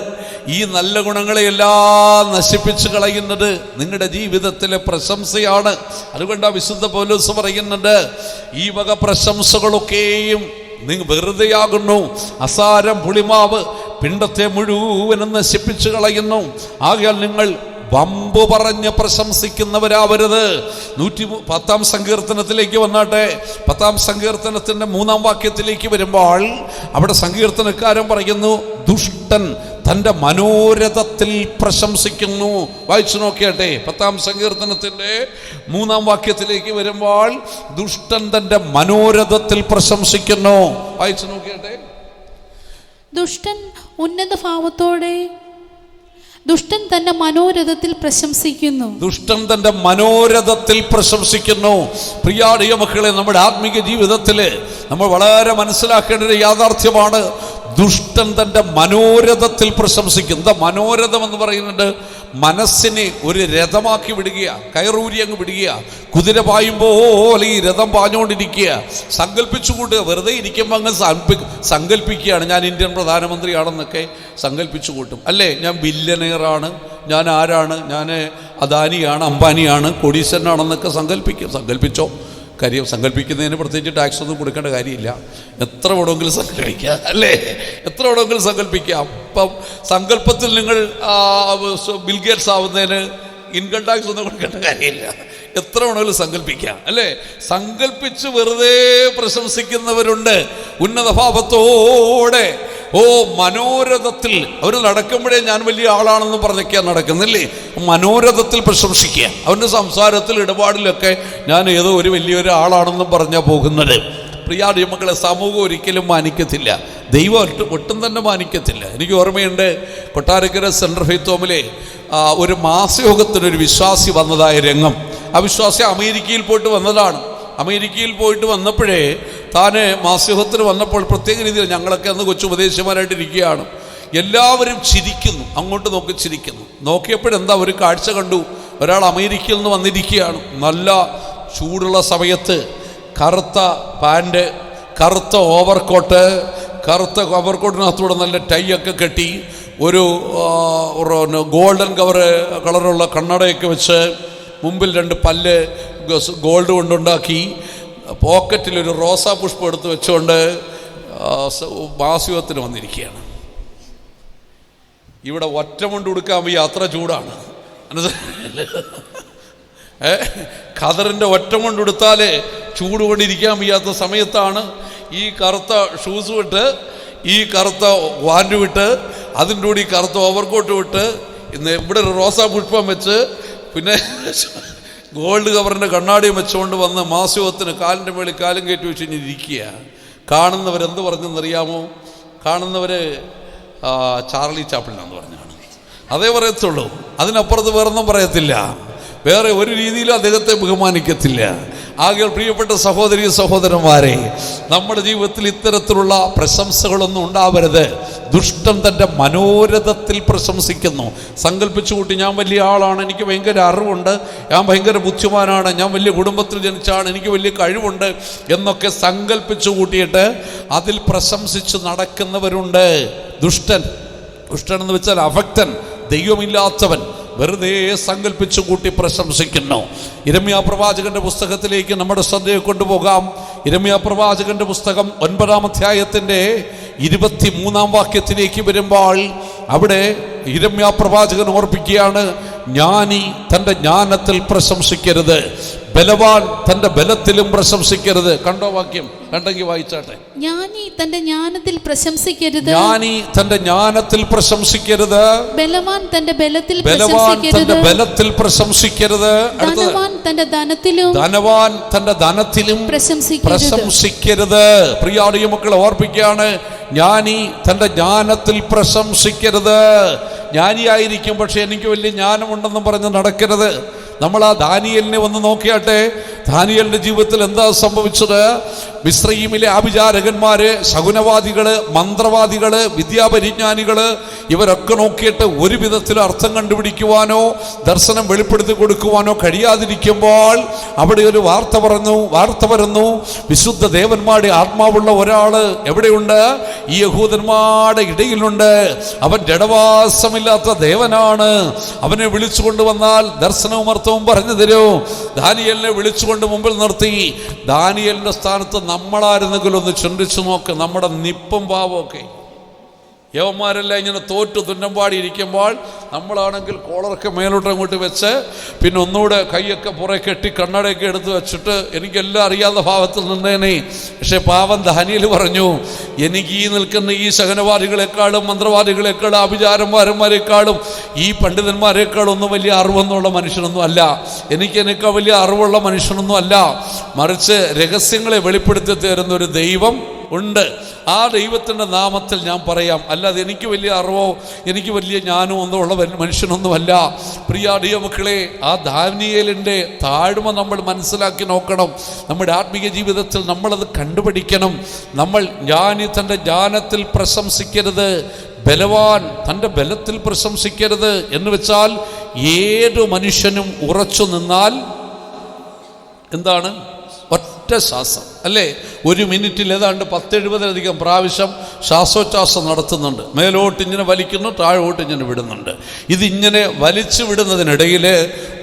ഈ നല്ല ഗുണങ്ങളെയെല്ലാം നശിപ്പിച്ചു കളയുന്നത് നിങ്ങളുടെ ജീവിതത്തിലെ പ്രശംസയാണ്. അതുകൊണ്ടാണ് വിശുദ്ധ പൗലോസ് പറയുന്നത്, ഈ വക പ്രശംസകളൊക്കെയും നിങ്ങൾ വെറുതെയാകുന്നു. അസാരം പുളിമാവ് പിണ്ടത്തെ മുഴുവനും നശിപ്പിച്ചു കളയുന്നു. ആകയാൽ നിങ്ങൾ വമ്പ് പറഞ്ഞ് പ്രശംസിക്കുന്നവരാവരുത്. 110-ാം സങ്കീർത്തനത്തിലേക്ക് വന്നാട്ടെ. 10-ാം സങ്കീർത്തനത്തിൻ്റെ 3-ാം വാക്യത്തിലേക്ക് വരുമ്പോൾ അവിടെ സങ്കീർത്തനക്കാരൻ പറയുന്നു, ദുഷ്ടൻ തൻ്റെ മനോരഥത്തിൽ പ്രശംസിക്കുന്നു. വായിച്ചു നോക്കിയാട്ടെ, 10-ാം സങ്കീർത്തനത്തിൻ്റെ 3-ാം വാക്യത്തിലേക്ക് വരുമ്പോൾ ദുഷ്ടൻ തൻ്റെ മനോരഥത്തിൽ പ്രശംസിക്കുന്നു. വായിച്ചു നോക്കിയാട്ടെ. ദുഷ്ടൻ ഉന്നത ഭാവത്തോടെ ദുഷ്ടൻ തന്റെ മനോരഥത്തിൽ പ്രശംസിക്കുന്നു. ദുഷ്ടൻ തന്റെ മനോരഥത്തിൽ പ്രശംസിക്കുന്നു. പ്രിയ മക്കളെ, നമ്മുടെ ആത്മീക ജീവിതത്തില് നമ്മൾ വളരെ മനസ്സിലാക്കേണ്ട ഒരു യാഥാർത്ഥ്യമാണ്, ദുഷ്ടൻ തന്റെ മനോരഥത്തിൽ പ്രശംസിക്കും. എന്താ മനോരഥം എന്ന് പറയുന്നത്? മനസ്സിനെ ഒരു രഥമാക്കി വിടുക, കയറൂരി അങ്ങ് വിടുക. കുതിര പായുമ്പോൾ ഈ രഥം പാഞ്ഞുകൊണ്ടിരിക്കുക. സങ്കല്പിച്ചു കൂട്ടുക, വെറുതെ ഇരിക്കുമ്പോൾ അങ്ങ് സങ്കല്പിക്കുകയാണ്, ഞാൻ ഇന്ത്യൻ പ്രധാനമന്ത്രിയാണെന്നൊക്കെ സങ്കല്പിച്ചു കൂട്ടും. അല്ലേ, ഞാൻ ബില്യനെയറാണ്, ഞാൻ ആരാണ്, ഞാൻ അദാനിയാണ്, അംബാനിയാണ്, കോടീശ്വരനാണെന്നൊക്കെ സങ്കല്പിച്ചോ. കാര്യം സങ്കല്പിക്കുന്നതിന് പ്രത്യേകിച്ച് ടാക്സ് ഒന്നും കൊടുക്കേണ്ട കാര്യമില്ല. എത്ര വേണമെങ്കിലും സങ്കല്പിക്കാം, അല്ലേ? എത്ര വേണമെങ്കിലും സങ്കല്പിക്കാം. ഇപ്പം സങ്കല്പത്തിൽ നിങ്ങൾ ബിൽഗേറ്റ്സ് ആവുന്നതിന് ഇൻകം ടാക്സ് ഒന്നും കൊടുക്കേണ്ട കാര്യമില്ല. എത്ര വേണമെങ്കിലും സങ്കല്പിക്കാം, അല്ലേ? സങ്കല്പിച്ച് വെറുതെ പ്രശംസിക്കുന്നവരുണ്ട് ഉന്നത ഭാവത്തോടെ. മനോരഥത്തിൽ അവർ നടക്കുമ്പോഴേ ഞാൻ വലിയ ആളാണെന്ന് പറഞ്ഞൊക്കെയാണ് നടക്കുന്നില്ലേ. മനോരഥത്തിൽ പ്രശംസിക്കുക. അവൻ്റെ സംസാരത്തിൽ ഇടപാടിലൊക്കെ ഞാൻ ഏതോ ഒരു വലിയൊരു ആളാണെന്നും പറഞ്ഞാൽ പോകുന്നത്. പ്രിയ മക്കളെ, സമൂഹം ഒരിക്കലും മാനിക്കത്തില്ല, ദൈവം ഒട്ടും തന്നെ മാനിക്കത്തില്ല. എനിക്ക് ഓർമ്മയുണ്ട്, കൊട്ടാരക്കര സെൻട്രൽ ഫെയ്ത്ത് ഹോമിലെ ഒരു മാസയോഗത്തിനൊരു വിശ്വാസി വന്നതായ രംഗം. ആ വിശ്വാസി അമേരിക്കയിൽ പോയിട്ട് വന്നതാണ്. അമേരിക്കയിൽ പോയിട്ട് വന്നപ്പോഴേ താൻ മാസയോഗത്തിന് വന്നപ്പോൾ പ്രത്യേക രീതിയിൽ, ഞങ്ങളൊക്കെ അന്ന് കൊച്ചുപദേശമാരായിട്ടിരിക്കുകയാണ്, എല്ലാവരും ചിരിക്കുന്നു, അങ്ങോട്ട് നോക്കി ചിരിക്കുന്നു. നോക്കിയപ്പോഴെന്താ ഒരു കാഴ്ച കണ്ടു. ഒരാൾ അമേരിക്കയിൽ നിന്ന് വന്നിരിക്കുകയാണ്. നല്ല ചൂടുള്ള സമയത്ത് കറുത്ത പാൻറ്, കറുത്ത ഓവർകോട്ടിനകത്തൂടെ നല്ല ടൈ ഒക്കെ കെട്ടി, ഒരു ഗോൾഡൻ കളറുള്ള കണ്ണടയൊക്കെ വെച്ച്, മുമ്പിൽ 2 പല്ല് ഗോൾഡ് കൊണ്ടുണ്ടാക്കി, പോക്കറ്റിലൊരു റോസാ പുഷ്പം എടുത്ത് വെച്ചുകൊണ്ട് മാസയോഗത്തിന് വന്നിരിക്കുകയാണ്. ഇവിടെ ഒറ്റമുണ്ട് ഉടുക്കാൻ വയ്യ, അത്ര ചൂടാണ്. ഖദറിൻ്റെ ഒറ്റമുണ്ട് ഉടുത്താലേ ചൂട് കൊണ്ടിരിക്കാൻ വയ്യാത്ത സമയത്താണ് ഈ കറുത്ത ഷൂസ് വിട്ട്, ഈ കറുത്ത വാൻഡ് വിട്ട്, അതിൻ്റെ കൂടി കറുത്ത ഓവർകോട്ട് വിട്ട്, ഇന്ന് ഇവിടെ ഒരു റോസാ പുഷ്പം വെച്ച്, പിന്നെ ഗോൾഡ് കവറിൻ്റെ കണ്ണാടിയും വെച്ചുകൊണ്ട് വന്ന് മാസയോഗത്തിന് കാലിൻ്റെ മേളിൽ കാലും കയറ്റി വെച്ച് ഇരിക്കുക. കാണുന്നവരെന്ത് പറഞ്ഞെന്നറിയാമോ? കാണുന്നവർ ചാർലി ചാപ്ലിനാന്ന് പറഞ്ഞാണ്, അതേ പറയത്തുള്ളൂ. അതിനപ്പുറത്ത് വേറൊന്നും പറയത്തില്ല. വേറെ ഒരു രീതിയിലും അദ്ദേഹത്തെ ബഹുമാനിക്കത്തില്ല. ആകെ പ്രിയപ്പെട്ട സഹോദരി സഹോദരന്മാരെ, നമ്മുടെ ജീവിതത്തിൽ ഇത്തരത്തിലുള്ള പ്രശംസകളൊന്നും ഉണ്ടാവരുത്. ദുഷ്ടൻ തൻ്റെ മനോരഥത്തിൽ പ്രശംസിക്കുന്നു. സങ്കല്പിച്ചു കൂട്ടി, ഞാൻ വലിയ ആളാണ്, എനിക്ക് ഭയങ്കര അറിവുണ്ട്, ഞാൻ ഭയങ്കര ബുദ്ധിമാനാണ്, ഞാൻ വലിയ കുടുംബത്തിൽ ജനിച്ചാണ്, എനിക്ക് വലിയ കഴിവുണ്ട് എന്നൊക്കെ സങ്കല്പിച്ചു കൂട്ടിയിട്ട് അതിൽ പ്രശംസിച്ച് നടക്കുന്നവരുണ്ട്. ദുഷ്ടൻ എന്ന് വെച്ചാൽ അഭക്തൻ, ദൈവമില്ലാത്തവൻ, വെറുതെ സങ്കല്പിച്ചു കൂട്ടി പ്രശംസിക്കുന്നു. യിരെമ്യാ പ്രവാചകന്റെ പുസ്തകത്തിലേക്ക് നമ്മുടെ ശ്രദ്ധയെ കൊണ്ടുപോകാം. യിരെമ്യാ പ്രവാചകന്റെ പുസ്തകം 9-ാം അധ്യായത്തിൻ്റെ 23-ാം വാക്യത്തിലേക്ക് വരുമ്പോൾ അവിടെ യിരെമ്യാ പ്രവാചകൻ ഓർപ്പിക്കുകയാണ്, ജ്ഞാനി തൻ്റെ ജ്ഞാനത്തിൽ പ്രശംസിക്കരുത്, ബലവാൻ തൻ്റെ ബലത്തിലും പ്രശംസിക്കരുത്. കണ്ടോ വാക്യം? കണ്ടെങ്കിൽ വായിച്ചാട്ടെ. ജ്ഞാനി തന്റെ ജ്ഞാനത്തിൽ പ്രശംസിക്കരുത്, ബലവാൻ തന്റെ ബലത്തിൽ പ്രശംസിക്കരുത്, ധനവാൻ തന്റെ ധനത്തിലും പ്രശംസിക്കരുത്. പ്രിയ മക്കളെ ഓർപ്പിക്കുകയാണ്, ജ്ഞാനി തൻ്റെ ജ്ഞാനത്തിൽ പ്രശംസിക്കരുത്. ജ്ഞാനിയായിരിക്കും, പക്ഷെ എനിക്ക് വലിയ ജ്ഞാനമുണ്ടെന്നും പറഞ്ഞ് നടക്കരുത്. നമ്മൾ ആ ദാനിയേലിനെ ഒന്ന് നോക്കിയാട്ടെ. ദാനിയേലിന്റെ ജീവിതത്തിൽ എന്താ സംഭവിച്ചത്? മിസ്രയീമിലെ ആഭിചാരകന്മാര്, ശകുനവാദികള്, മന്ത്രവാദികള്, വിദ്യാപരിജ്ഞാനികള്, ഇവരൊക്കെ നോക്കിയിട്ട് ഒരു വിധത്തിൽ അർത്ഥം കണ്ടുപിടിക്കുവാനോ ദർശനം വെളിപ്പെടുത്തി കൊടുക്കുവാനോ കഴിയാതിരിക്കുമ്പോൾ അവിടെ ഒരു വാർത്ത വരുന്നു. വിശുദ്ധ ദേവന്മാരുടെ ആത്മാവുള്ള ഒരാള് എവിടെയുണ്ട്? ഈ യഹൂദന്മാരുടെ ഇടയിലുണ്ട്. അവൻ ജഡവാസമില്ലാത്ത ദേവനാണ്. അവനെ വിളിച്ചു കൊണ്ടുവന്നാൽ ദർശനവും അർത്ഥവും പറഞ്ഞു തരൂ. ദാനിയേലിനെ വിളിച്ചുകൊണ്ട് മുമ്പിൽ നിർത്തി. ദാനിയേലിന്റെ സ്ഥാനത്ത് നമ്മളായിരുന്നെങ്കിലും ഒന്ന് ചിന്തിച്ചു നോക്ക്. നമ്മുടെ നിപ്പും പാവമൊക്കെ യവന്മാരെല്ലാം ഇങ്ങനെ തോറ്റു തുന്നമ്പാടി ഇരിക്കുമ്പോൾ നമ്മളാണെങ്കിൽ കോളറൊക്കെ മേലോട്ട് അങ്ങോട്ട് വെച്ച് പിന്നെ ഒന്നുകൂടെ കൈയൊക്കെ പുറകെ കെട്ടി കണ്ണടയൊക്കെ എടുത്ത് വെച്ചിട്ട് എനിക്കെല്ലാം അറിയാത്ത ഭാവത്തിൽ നിന്നേനെ. പക്ഷെ പാവം ദാനിയേൽ പറഞ്ഞു, എനിക്ക് ഈ നിൽക്കുന്ന ഈ സഹനവാദികളെക്കാളും മന്ത്രവാദികളെക്കാളും ആഭിചാരന്മാരന്മാരെക്കാളും ഈ പണ്ഡിതന്മാരെക്കാളും ഒന്നും വലിയ അറിവൊന്നുള്ള മനുഷ്യനൊന്നും അല്ല, എനിക്കെനക്ക് വലിയ അറിവുള്ള മനുഷ്യനൊന്നും അല്ല, മറിച്ച് രഹസ്യങ്ങളെ വെളിപ്പെടുത്തി തരുന്ന ഒരു ദൈവം ഉണ്ട്. ആ ദൈവത്തിൻ്റെ നാമത്തിൽ ഞാൻ പറയാം, അല്ലാതെ എനിക്ക് വലിയ അറിവോ എനിക്ക് വലിയ ജ്ഞാനമോ ഒന്നും ഉള്ള മനുഷ്യനൊന്നുമല്ല. പ്രിയ മക്കളെ, ആ ദാനിയേലിൻ്റെ താഴ്മ നമ്മൾ മനസ്സിലാക്കി നോക്കണം. നമ്മുടെ ആത്മീയ ജീവിതത്തിൽ നമ്മളത് കണ്ടുപിടിക്കണം. നമ്മൾ ജ്ഞാനി തൻ്റെ ജ്ഞാനത്തിൽ പ്രശംസിക്കരുത്, ബലവാൻ തൻ്റെ ബലത്തിൽ പ്രശംസിക്കരുത് എന്ന് വെച്ചാൽ ഏതു മനുഷ്യനും ഉറച്ചു നിന്നാൽ എന്താണ്? ഒറ്റ ശ്വാസം അല്ലേ? ഒരു മിനിറ്റിൽ ഏതാണ്ട് 10-70 പ്രാവശ്യം ശ്വാസോച്ഛ്വാസം നടത്തുന്നുണ്ട്. മേലോട്ട് ഇങ്ങനെ വലിക്കുന്നു, താഴോട്ട് ഇങ്ങനെ വിടുന്നുണ്ട്. ഇതിങ്ങനെ വലിച്ചു വിടുന്നതിനിടയിൽ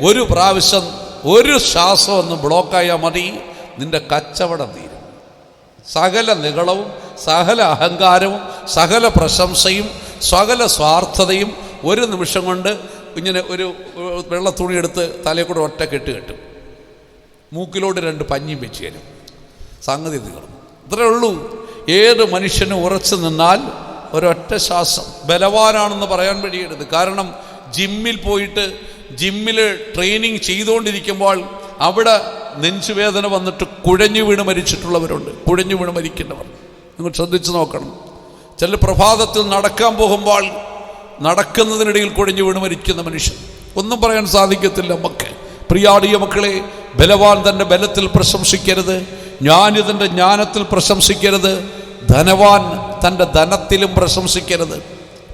ഒരു പ്രാവശ്യം ഒരു ശ്വാസം ഒന്ന് ബ്ലോക്കായാൽ മതി, നിന്റെ കച്ചവടം തീരും. സകല നികളവും സകല അഹങ്കാരവും സകല പ്രശംസയും സകല സ്വാർത്ഥതയും ഒരു നിമിഷം കൊണ്ട് ഇങ്ങനെ ഒരു വെള്ള തുണിയെടുത്ത് തലയിൽ കൂടെ ഒറ്റ കെട്ട് കെട്ടും, മൂക്കിലോട്ട് 2 പഞ്ഞിയും വെച്ച് തരും, സംഗതി തീർന്നു. ഇത്രയേ ഉള്ളൂ. ഏത് മനുഷ്യനും ഉറച്ചു നിന്നാൽ ഒരൊറ്റ ശ്വാസം ബലവാനാണെന്ന് പറയാൻ കഴിയരുത്. കാരണം ജിമ്മിൽ പോയിട്ട് ജിമ്മിൽ ട്രെയിനിങ് ചെയ്തുകൊണ്ടിരിക്കുമ്പോൾ അവിടെ നെഞ്ചുവേദന വന്നിട്ട് കുഴഞ്ഞു വീണ് മരിച്ചിട്ടുള്ളവരുണ്ട്, കുഴഞ്ഞു വീണ് മരിക്കുന്നവർ. നിങ്ങൾ ശ്രദ്ധിച്ചു നോക്കണം. ചില പ്രഭാതത്തിൽ നടക്കാൻ പോകുമ്പോൾ നടക്കുന്നതിനിടയിൽ കുഴഞ്ഞു വീണ് മരിക്കുന്ന മനുഷ്യൻ, ഒന്നും പറയാൻ സാധിക്കത്തില്ല നമുക്ക്. പ്രിയാടിയ മക്കളെ, ബലവാൻ തൻ്റെ ബലത്തിൽ പ്രശംസിക്കരുത്, ജ്ഞാനി തൻ്റെ ജ്ഞാനത്തിൽ പ്രശംസിക്കരുത്, ധനവാൻ തൻ്റെ ധനത്തിലും പ്രശംസിക്കരുത്.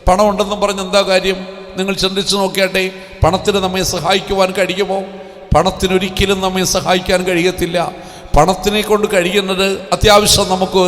പണമുണ്ടെന്നും പറഞ്ഞ് എന്താ കാര്യം? നിങ്ങൾ ചിന്തിച്ച് നോക്കിയാട്ടെ. പണത്തിന് നമ്മെ സഹായിക്കുവാൻ കഴിയുമോ? പണത്തിനൊരിക്കലും നമ്മെ സഹായിക്കാൻ കഴിയത്തില്ല. പണത്തിനെ കൊണ്ട് കഴിയുന്നത് അത്യാവശ്യം നമുക്ക്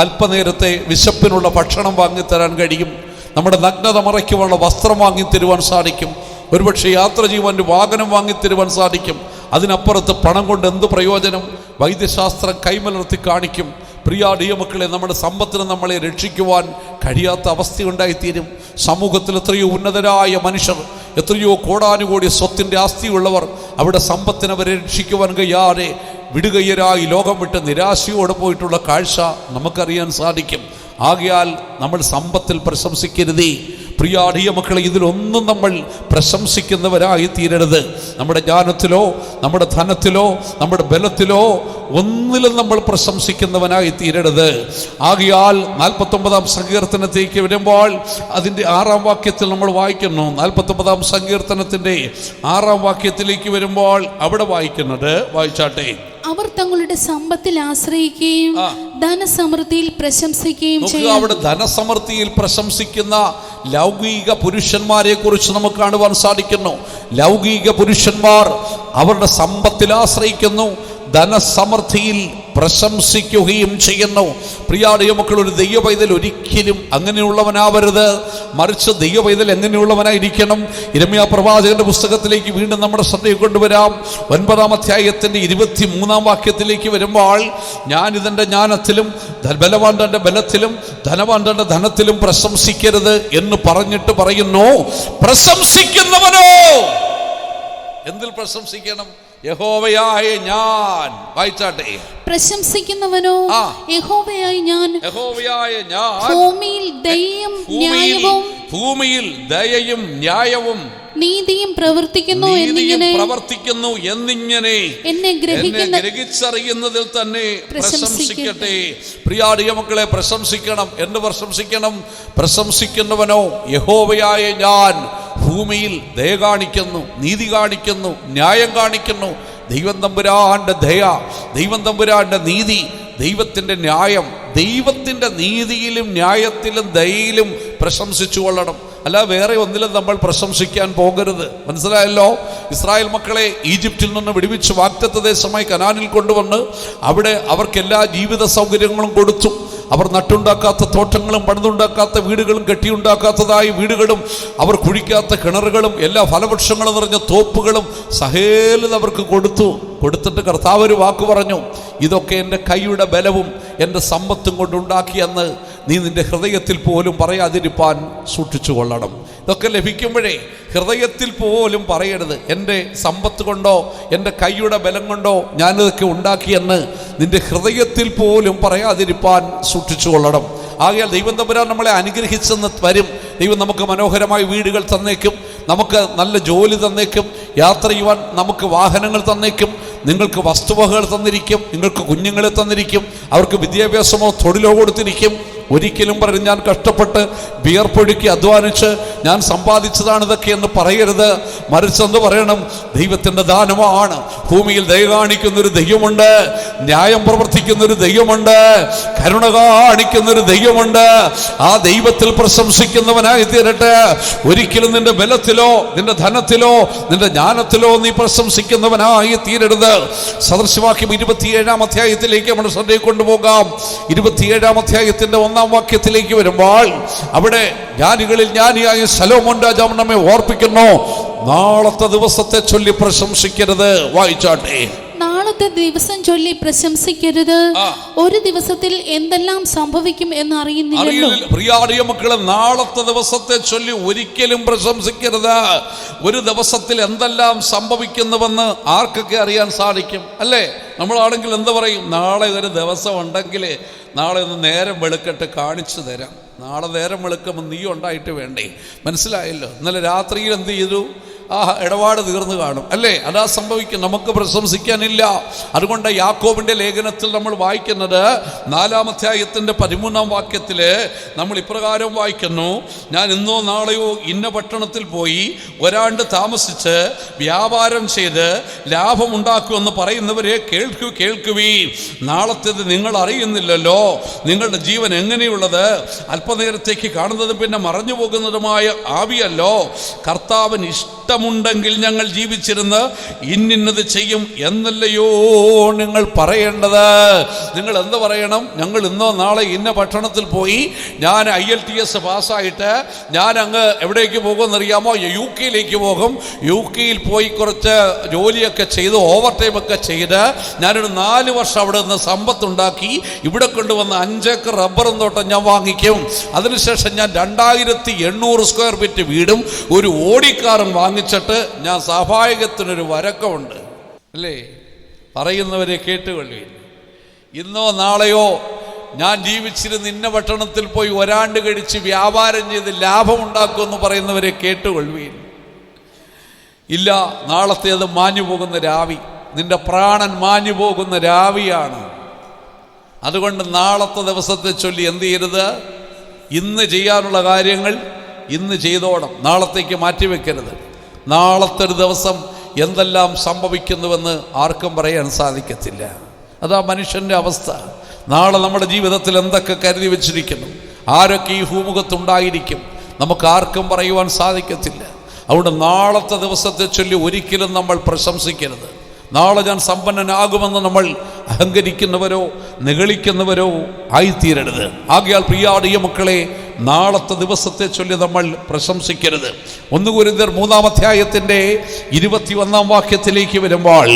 അല്പനേരത്തെ വിശപ്പിനുള്ള ഭക്ഷണം വാങ്ങിത്തരാൻ കഴിയും, നമ്മുടെ നഗ്നത മറയ്ക്കുവാനുള്ള വസ്ത്രം വാങ്ങിത്തരുവാൻ സാധിക്കും, ഒരുപക്ഷെ യാത്ര ചെയ്യുവാൻ വാഹനം വാങ്ങിത്തരുവാൻ സാധിക്കും. അതിനപ്പുറത്ത് പണം കൊണ്ട് എന്ത് പ്രയോജനം? വൈദ്യശാസ്ത്രം കൈമലർത്തി കാണിക്കും. പ്രിയ മക്കളെ, നമ്മുടെ സമ്പത്തിന് നമ്മളെ രക്ഷിക്കുവാൻ കഴിയാത്ത അവസ്ഥയുണ്ടായിത്തീരും. സമൂഹത്തിൽ എത്രയോ ഉന്നതരായ മനുഷ്യർ, എത്രയോ കോടാനുകോടി സ്വത്തിൻ്റെ ആസ്തിയുള്ളവർ, അവിടെ സമ്പത്തിനവരെ രക്ഷിക്കുവാൻ കഴിയാതെ വിടുകയ്യരായി ലോകം വിട്ട് നിരാശയോടെ പോയിട്ടുള്ള കാഴ്ച നമുക്കറിയാൻ സാധിക്കും. ആകയാൽ നമ്മൾ സമ്പത്തിൽ പ്രശംസിക്കരുതേ. പ്രിയ മക്കളെ, ഇതിലൊന്നും നമ്മൾ പ്രശംസിക്കുന്നവരായി തീരരുത്. നമ്മുടെ ജ്ഞാനത്തിലോ നമ്മുടെ ധനത്തിലോ നമ്മുടെ ബലത്തിലോ ഒന്നിലും നമ്മൾ പ്രശംസിക്കുന്നവനായി തീരരുത്. ആകയാൽ 49-ാം സങ്കീർത്തനത്തേക്ക് വരുമ്പോൾ അതിൻ്റെ 6-ാം വാക്യത്തിൽ നമ്മൾ വായിക്കുന്നു. 49-ാം സങ്കീർത്തനത്തിൻ്റെ 6-ാം വാക്യത്തിലേക്ക് വരുമ്പോൾ അവിടെ വായിക്കുന്നത്, വായിച്ചാട്ടെ. അവർ തങ്ങളുടെ സമ്പത്തിൽ ആശ്രയിക്കുകയും ധനസമൃദ്ധിയിൽ പ്രശംസിക്കുകയും ചെയ്യും. അവിടെ ധനസമൃദ്ധിയിൽ പ്രശംസിക്കുന്ന ലൗകിക പുരുഷന്മാരെ കുറിച്ച് നമുക്ക് കാണുവാൻ സാധിക്കുന്നു. ലൗകിക പുരുഷന്മാർ അവരുടെ സമ്പത്തിൽ ആശ്രയിക്കുന്നു, ധനസമൃദ്ധിയിൽ പ്രശംസിക്കുകയും ചെയ്യുന്നു. പ്രിയ മക്കൾ, ഒരു ദൈവ പൈതൽ ഒരിക്കലും അങ്ങനെയുള്ളവനാവരുത്. മറിച്ച് ദൈവ പൈതൽ എങ്ങനെയുള്ളവനായിരിക്കണം? യിരെമ്യാ പ്രവാചകന്റെ പുസ്തകത്തിലേക്ക് വീണ്ടും നമ്മുടെ ശ്രദ്ധയെ കൊണ്ടുവരാം. 9-ാം അധ്യായത്തിന്റെ 23-ാം വാക്യത്തിലേക്ക് വരുമ്പോൾ, ഞാൻ ഇതിൻ്റെ ജ്ഞാനത്തിലും ബലവാൻ തൻ്റെ ബലത്തിലും ധനവാൻ തൻ്റെ ധനത്തിലും പ്രശംസിക്കരുത് എന്ന് പറഞ്ഞിട്ട് പറയുന്നു, പ്രശംസിക്കുന്നവനോ എന്തിൽ പ്രശംസിക്കണം? യഹോവയായ ഞാൻ. വായിച്ചാട്ടെ. പ്രശംസിക്കുന്നവനോ യഹോവയായ ഞാൻ, യഹോവയായ ഞാൻ ഭൂമിയിൽ ദയയും ന്യായവും ഭൂമിയിൽ ദയയും ന്യായവും നീതിയും പ്രവർത്തിക്കുന്നു എന്നിങ്ങനെ എന്നെ ഗ്രഹിച്ചറിയുന്നതിൽ തന്നെ പ്രശംസിക്കട്ടെ. പ്രിയ മക്കളെ, പ്രശംസിക്കണം. എന്ന് പ്രശംസിക്കണം? പ്രശംസിക്കുന്നവനോ യഹോവയായ ഞാൻ ഭൂമിയിൽ ദയ കാണിക്കുന്നു, നീതി കാണിക്കുന്നു, ന്യായം കാണിക്കുന്നു. ദൈവം തമ്പുരാന്റെ ദയ, ദൈവം തമ്പുരാന്റെ നീതി, ദൈവത്തിൻ്റെ ന്യായം, ദൈവത്തിൻ്റെ നീതിയിലും ന്യായത്തിലും ദയയിലും പ്രശംസിച്ചു കൊള്ളണം. അല്ല വേറെ ഒന്നിലും നമ്മൾ പ്രശംസിക്കാൻ പോകരുത്. മനസ്സിലായല്ലോ? ഇസ്രായേൽ മക്കളെ ഈജിപ്തിൽ നിന്ന് വിടുവിച്ച് വാഗ്ദത്ത ദേശമായി കനാനിൽ കൊണ്ടുവന്ന് അവിടെ അവർക്കെല്ലാ ജീവിത സൗകര്യങ്ങളും കൊടുത്തു. അവർ നട്ടുണ്ടാക്കാത്ത തോട്ടങ്ങളും പണിതുണ്ടാക്കാത്ത വീടുകളും കെട്ടിയുണ്ടാക്കാത്തതായ വീടുകളും അവർ കുഴിക്കാത്ത കിണറുകളും എല്ലാ ഫലവൃക്ഷങ്ങളും നിറഞ്ഞ തോപ്പുകളും സഹേലത് അവർക്ക് കൊടുത്തു. കൊടുത്തിട്ട് കർത്താവ് ഒരു വാക്ക് പറഞ്ഞു, ഇതൊക്കെ എൻ്റെ കൈയുടെ ബലവും എൻ്റെ സമ്പത്തും കൊണ്ടുണ്ടാക്കിയെന്ന് നീ നിൻ്റെ ഹൃദയത്തിൽ പോലും പറയാതിരിപ്പാൻ സൂക്ഷിച്ചു കൊള്ളണം. ഇതൊക്കെ ലഭിക്കുമ്പോഴേ ഹൃദയത്തിൽ പോലും പറയരുത്, എൻ്റെ സമ്പത്ത് കൊണ്ടോ എൻ്റെ കൈയുടെ ബലം കൊണ്ടോ ഞാനിതൊക്കെ ഉണ്ടാക്കിയെന്ന് നിൻ്റെ ഹൃദയത്തിൽ പോലും പറയാതിരിപ്പാൻ സൂക്ഷിച്ചു കൊള്ളണം. ആകയാൽ ദൈവം തമ്പുരാൻ നമ്മളെ അനുഗ്രഹിച്ചെന്ന് വരും. ദൈവം നമുക്ക് മനോഹരമായ വീടുകൾ തന്നേക്കും, നമുക്ക് നല്ല ജോലി തന്നേക്കും, യാത്ര ചെയ്യുവാൻ നമുക്ക് വാഹനങ്ങൾ തന്നേക്കും, നിങ്ങൾക്ക് വസ്തുവകകൾ തന്നിരിക്കും, നിങ്ങൾക്ക് കുഞ്ഞുങ്ങളെ തന്നിരിക്കും, അവർക്ക് വിദ്യാഭ്യാസമോ തൊഴിലോ കൊടുത്തിരിക്കും. ഒരിക്കലും പറഞ്ഞ് ഞാൻ കഷ്ടപ്പെട്ട് വിയർപ്പൊഴുക്കി അധ്വാനിച്ച് ഞാൻ സമ്പാദിച്ചതാണ് ഇതൊക്കെ എന്ന് പറയരുത്. മറിച്ചെന്ന് പറയണം, ദൈവത്തിൻ്റെ ദാനമാണ്. ഭൂമിയിൽ ദയ കാണിക്കുന്നൊരു ദൈവമുണ്ട്, ന്യായം പ്രവർത്തിക്കുന്നൊരു ദൈവമുണ്ട്, കരുണ കാണിക്കുന്നൊരു ദൈവമുണ്ട്. ആ ദൈവത്തിൽ പ്രശംസിക്കുന്നവനായി തീരട്ടെ. ഒരിക്കലും നിന്റെ ബലത്തിലോ നിന്റെ ധനത്തിലോ നിന്റെ ജ്ഞാനത്തിലോ നീ പ്രശംസിക്കുന്നവനായി തീരരുത്. സദൃശവാക്യം 27-ാം അധ്യായത്തിലേക്ക് നമ്മുടെ ശ്രദ്ധയെ കൊണ്ടുപോകാം. 27-ാം അധ്യായത്തിന്റെ 1-ാം വാക്യത്തിലേക്ക് വരുമ്പോൾ അവിടെ ജ്ഞാനികളിൽ ജ്ഞാനിയായ ശലോമോൻ രാജാവ് നമ്മെ ഓർപ്പിക്കുന്നു, നാളത്തെ ദിവസത്തെ ചൊല്ലി പ്രശംസിക്കരുത്. വായിച്ചാട്ടെ. നാളത്തെ ദിവസം ചൊല്ലി പ്രശംസിക്കരുത്, ഒരു ദിവസത്തിൽ എന്തെല്ലാം സംഭവിക്കും എന്ന് അറിയുന്നില്ലല്ലോ. പ്രിയ മക്കളെ, നാളത്തെ ദിവസത്തെ ചൊല്ലി ഒരിക്കലും പ്രശംസിക്കരുത്. ഒരു ദിവസത്തിൽ എന്തെല്ലാം സംഭവിക്കുന്നുവെന്ന് ആർക്കൊക്കെ അറിയാൻ സാധിക്കും, അല്ലേ? നമ്മളാണെങ്കിൽ എന്ത് പറയും, നാളെ ഒരു ദിവസം ഉണ്ടെങ്കിൽ നാളെ ഒന്ന് നേരം വെളുക്കട്ട് കാണിച്ചു തരാം. നാളെ നേരം വെളുക്കുമ്പോൾ നീ ഉണ്ടായിട്ട് വേണ്ടേ? മനസ്സിലായല്ലോ. ഇന്നലെ രാത്രിയിൽ എന്ത് ചെയ്തു? ആ ഇടപാട് തീർന്നു കാണും, അല്ലേ? അതാ സംഭവിക്കും. നമുക്ക് പ്രശംസിക്കാനില്ല. അതുകൊണ്ട് യാക്കോബിന്റെ ലേഖനത്തിൽ നമ്മൾ വായിക്കുന്നത് 4-ാം അധ്യായത്തിന്റെ 13-ാം വാക്യത്തിൽ നമ്മൾ ഇപ്രകാരം വായിക്കുന്നു, ഞാൻ ഇന്നോ നാളെയോ ഇന്ന പട്ടണത്തിൽ പോയി ഒരാണ്ട് താമസിച്ച് വ്യാപാരം ചെയ്ത് ലാഭമുണ്ടാക്കുമെന്ന് പറയുന്നവരെ കേൾക്കുവീ. നാളത്തേത് നിങ്ങൾ അറിയുന്നില്ലല്ലോ. നിങ്ങളുടെ ജീവൻ എങ്ങനെയുള്ളത്? അല്പനേരത്തേക്ക് കാണുന്നതും പിന്നെ മറഞ്ഞു പോകുന്നതുമായ ആവിയല്ലോ. കർത്താവിന് ഇഷ്ടമുണ്ടെങ്കിൽ ഞങ്ങൾ ജീവിച്ചിരുന്ന് ഇന്നത് ചെയ്യും എന്നല്ലയോ നിങ്ങൾ പറയേണ്ടത്. നിങ്ങൾ എന്ത് പറയണം? ഞങ്ങൾ ഇന്നോ നാളെ ഇന്ന പട്ടണത്തിൽ പോയി, ഞാൻ IELTS പാസ്സായിട്ട് ഞാൻ അങ്ങ് എവിടേക്ക് പോകുമെന്നറിയാമോ? UK പോകും. UK പോയി കുറച്ച് ജോലിയൊക്കെ ചെയ്ത് ഓവർ ടൈം ഒക്കെ ചെയ്ത് ഞാനൊരു 4 വർഷം അവിടെ നിന്ന് സമ്പത്തുണ്ടാക്കി ഇവിടെ കൊണ്ടുവന്ന് 5 ഏക്കർ റബ്ബറും തോട്ടം ഞാൻ വാങ്ങിക്കും. അതിനുശേഷം ഞാൻ 2800 സ്ക്വയർ ഫീറ്റ് വീടും ഒരു ഓടിക്കാറും വാങ്ങിച്ചിട്ട് ഞാൻ സഹായകത്തിനൊരു വരക്കമുണ്ട്, അല്ലേ? പറയുന്നവരെ കേട്ടുകൊള്ളി. ഇന്നോ നാളെയോ ഞാൻ ജീവിച്ചിരുന്ന് ഇന്ന പട്ടണത്തിൽ പോയി ഒരാണ്ട് കഴിച്ച് വ്യാപാരം ചെയ്ത് ലാഭമുണ്ടാക്കുമെന്ന് പറയുന്നവരെ കേട്ടുകൊള്ളുവീൻ. ഇല്ല, നാളത്തേത് മാഞ്ഞു പോകുന്ന രാവി, നിന്റെ പ്രാണൻ മാഞ്ഞു പോകുന്ന രാവിയാണ്. അതുകൊണ്ട് നാളത്തെ ദിവസത്തെ ചൊല്ലി എന്ത് ചെയ്യരുത്? ഇന്ന് ചെയ്യാനുള്ള കാര്യങ്ങൾ ഇന്ന് ചെയ്തോണം, നാളത്തേക്ക് മാറ്റിവെക്കരുത്. നാളത്തെ ഒരു ദിവസം എന്തെല്ലാം സംഭവിക്കുന്നുവെന്ന് ആർക്കും പറയാൻ സാധിക്കത്തില്ല. അതാ മനുഷ്യൻ്റെ അവസ്ഥ. നാളെ നമ്മുടെ ജീവിതത്തിൽ എന്തൊക്കെ കരുതി വെച്ചിരിക്കുന്നു, ആരൊക്കെ ഈ ഭൂമുഖത്തുണ്ടായിരിക്കും, നമുക്ക് ആർക്കും പറയുവാൻ സാധിക്കത്തില്ല. അതുകൊണ്ട് നാളത്തെ ദിവസത്തെ ചൊല്ലി ഒരിക്കലും നമ്മൾ പ്രശംസിക്കരുത്. നാളെ ഞാൻ സമ്പന്നനാകുമെന്ന് നമ്മൾ അഹങ്കരിക്കുന്നവരോ നിഗളിക്കുന്നവരോ ആയിത്തീരരുത്. ആകയാൽ പ്രിയ മക്കളെ, നാളത്തെ ദിവസത്തെ ചൊല്ലി നമ്മൾ പ്രശംസിക്കരുത്. 1 കൊരിന്ത്യർ 3-ാം അധ്യായത്തിന്റെ 21-ാം വാക്യത്തിലേക്ക് വരുമ്പോൾ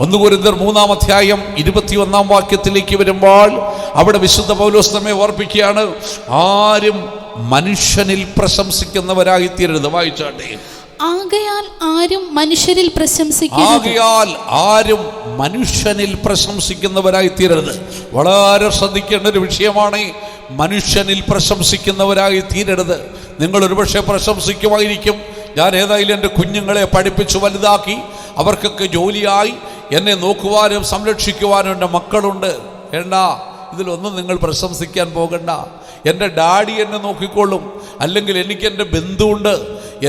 1 കൊരിന്ത്യർ 3-ാം അധ്യായം 21-ാം വാക്യത്തിലേക്ക് വരുമ്പോൾ അവിടെ വിശുദ്ധ പൗലോസ് നമ്മെ ഓർപ്പിക്കുകയാണ്, ആരും മനുഷ്യനിൽ പ്രശംസിക്കുന്നവരായിത്തീരരുത്. വായിച്ചാട്ടെ. ആകയാൽ ആരും മനുഷ്യരിൽ പ്രശംസിക്കരുത്. ആകയാൽ ആരും മനുഷ്യനിൽ പ്രശംസിക്കുന്നവരായി തീരരുത്. വളരെ ശ്രദ്ധിക്കേണ്ട ഒരു വിഷയമാണ്. മനുഷ്യനിൽ പ്രശംസിക്കുന്നവരായി തീരരുത്. നിങ്ങൾ ഒരുപക്ഷെ പ്രശംസിക്കുമായിരിക്കും, ഞാൻ ഏതായാലും എൻ്റെ കുഞ്ഞുങ്ങളെ പഠിപ്പിച്ച് വലുതാക്കി, അവർക്കൊക്കെ ജോലിയായി, എന്നെ നോക്കുവാനും സംരക്ഷിക്കുവാനും എൻ്റെ മക്കളുണ്ട്. വേണ്ട, ഇതിലൊന്നും നിങ്ങൾ പ്രശംസിക്കാൻ പോകണ്ട. എൻ്റെ ഡാഡി എന്നെ നോക്കിക്കൊള്ളും, അല്ലെങ്കിൽ എനിക്ക് എൻ്റെ ബന്ധുവുണ്ട്,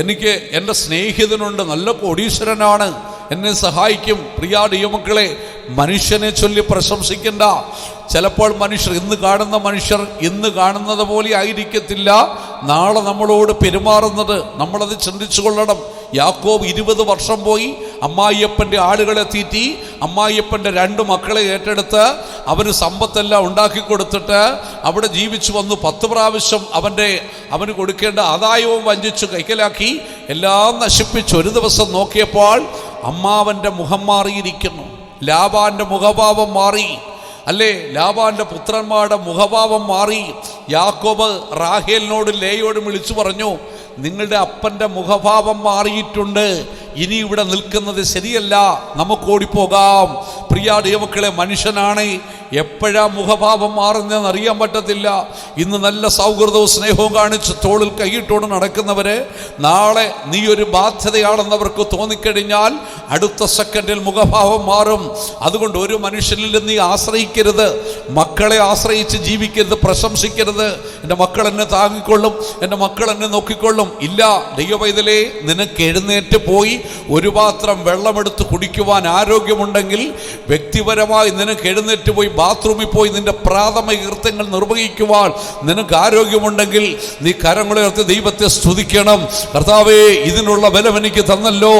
എനിക്ക് എൻ്റെ സ്നേഹിതനുണ്ട്, നല്ല കോടീശ്വരനാണ്, എന്നെ സഹായിക്കും. പ്രിയ ദൈവമക്കളെ, മനുഷ്യനെ ചൊല്ലി പ്രശംസിക്കണ്ട. ചിലപ്പോൾ മനുഷ്യർ ഇന്ന് കാണുന്നത് പോലെ ആയിരിക്കത്തില്ല നാളെ നമ്മളോട് പെരുമാറുന്നത്. നമ്മളത് ചിന്തിച്ചു കൊള്ളണം. യാക്കോബ് 20 വർഷം പോയി അമ്മായിയപ്പൻ്റെ ആളുകളെ തീറ്റി, അമ്മായിയപ്പൻ്റെ 2 മക്കളെ ഏറ്റെടുത്ത് അവന് സമ്പത്തെല്ലാം ഉണ്ടാക്കി കൊടുത്തിട്ട് അവിടെ ജീവിച്ചു വന്നു. 10 പ്രാവശ്യം അവന് കൊടുക്കേണ്ട ആദായവും വഞ്ചിച്ചു കൈക്കലാക്കി, എല്ലാം നശിപ്പിച്ച് ഒരു ദിവസം നോക്കിയപ്പോൾ അമ്മാവൻ്റെ മുഖം മാറിയിരിക്കുന്നു. ലാബാന്റെ മുഖഭാവം മാറി, അല്ലേ? ലാബാന്റെ പുത്രന്മാരുടെ മുഖഭാവം മാറി. യാക്കോബ് റാഹേലിനോട് ലേയോട് വിളിച്ചു പറഞ്ഞു, നിങ്ങളുടെ അപ്പൻ്റെ മുഖഭാവം മാറിയിട്ടുണ്ട്, ഇനി ഇവിടെ നിൽക്കുന്നത് ശരിയല്ല, നമുക്ക് ഓടിപ്പോകാം. പ്രിയ ദൈവമക്കളെ, മനുഷ്യനാണ് എപ്പോഴാ മുഖഭാവം മാറുന്നതെന്ന് അറിയാൻ പറ്റത്തില്ല. ഇന്ന് നല്ല സൗഹൃദവും സ്നേഹവും കാണിച്ച് തോളിൽ കൈയിട്ടോട് നടക്കുന്നവരെ നാളെ നീ ഒരു ബാധ്യതയാണെന്നവർക്ക് തോന്നിക്കഴിഞ്ഞാൽ അടുത്ത സെക്കൻഡിൽ മുഖഭാവം മാറും. അതുകൊണ്ട് ഒരു മനുഷ്യനിൽ നീ ആശ്രയിക്കരുത്, മക്കളെ ആശ്രയിച്ച് ജീവിക്കരുത്, പ്രശംസിക്കരുത്. എൻ്റെ മക്കൾ എന്നെ താങ്ങിക്കൊള്ളും, എൻ്റെ മക്കൾ എന്നെ നോക്കിക്കൊള്ളും. ഇല്ല, ദൈവപൈതലേ, നിനക്ക് എഴുന്നേറ്റ് പോയി ഒരു പാത്രം വെള്ളമെടുത്ത് കുടിക്കുവാൻ ആരോഗ്യമുണ്ടെങ്കിൽ, വ്യക്തിപരമായി നിനക്ക് എഴുന്നേറ്റ് പോയി ബാത്റൂമിൽ പോയി നിന്റെ പ്രാഥമിക കൃത്യങ്ങൾ നിർവഹിക്കുവാൻ നിനക്ക് ആരോഗ്യമുണ്ടെങ്കിൽ, നീ കരങ്ങളുയർത്തി ദൈവത്തെ സ്തുതിക്കണം. കർത്താവേ, ഇതിനുള്ള ബലം എനിക്ക് തന്നല്ലോ,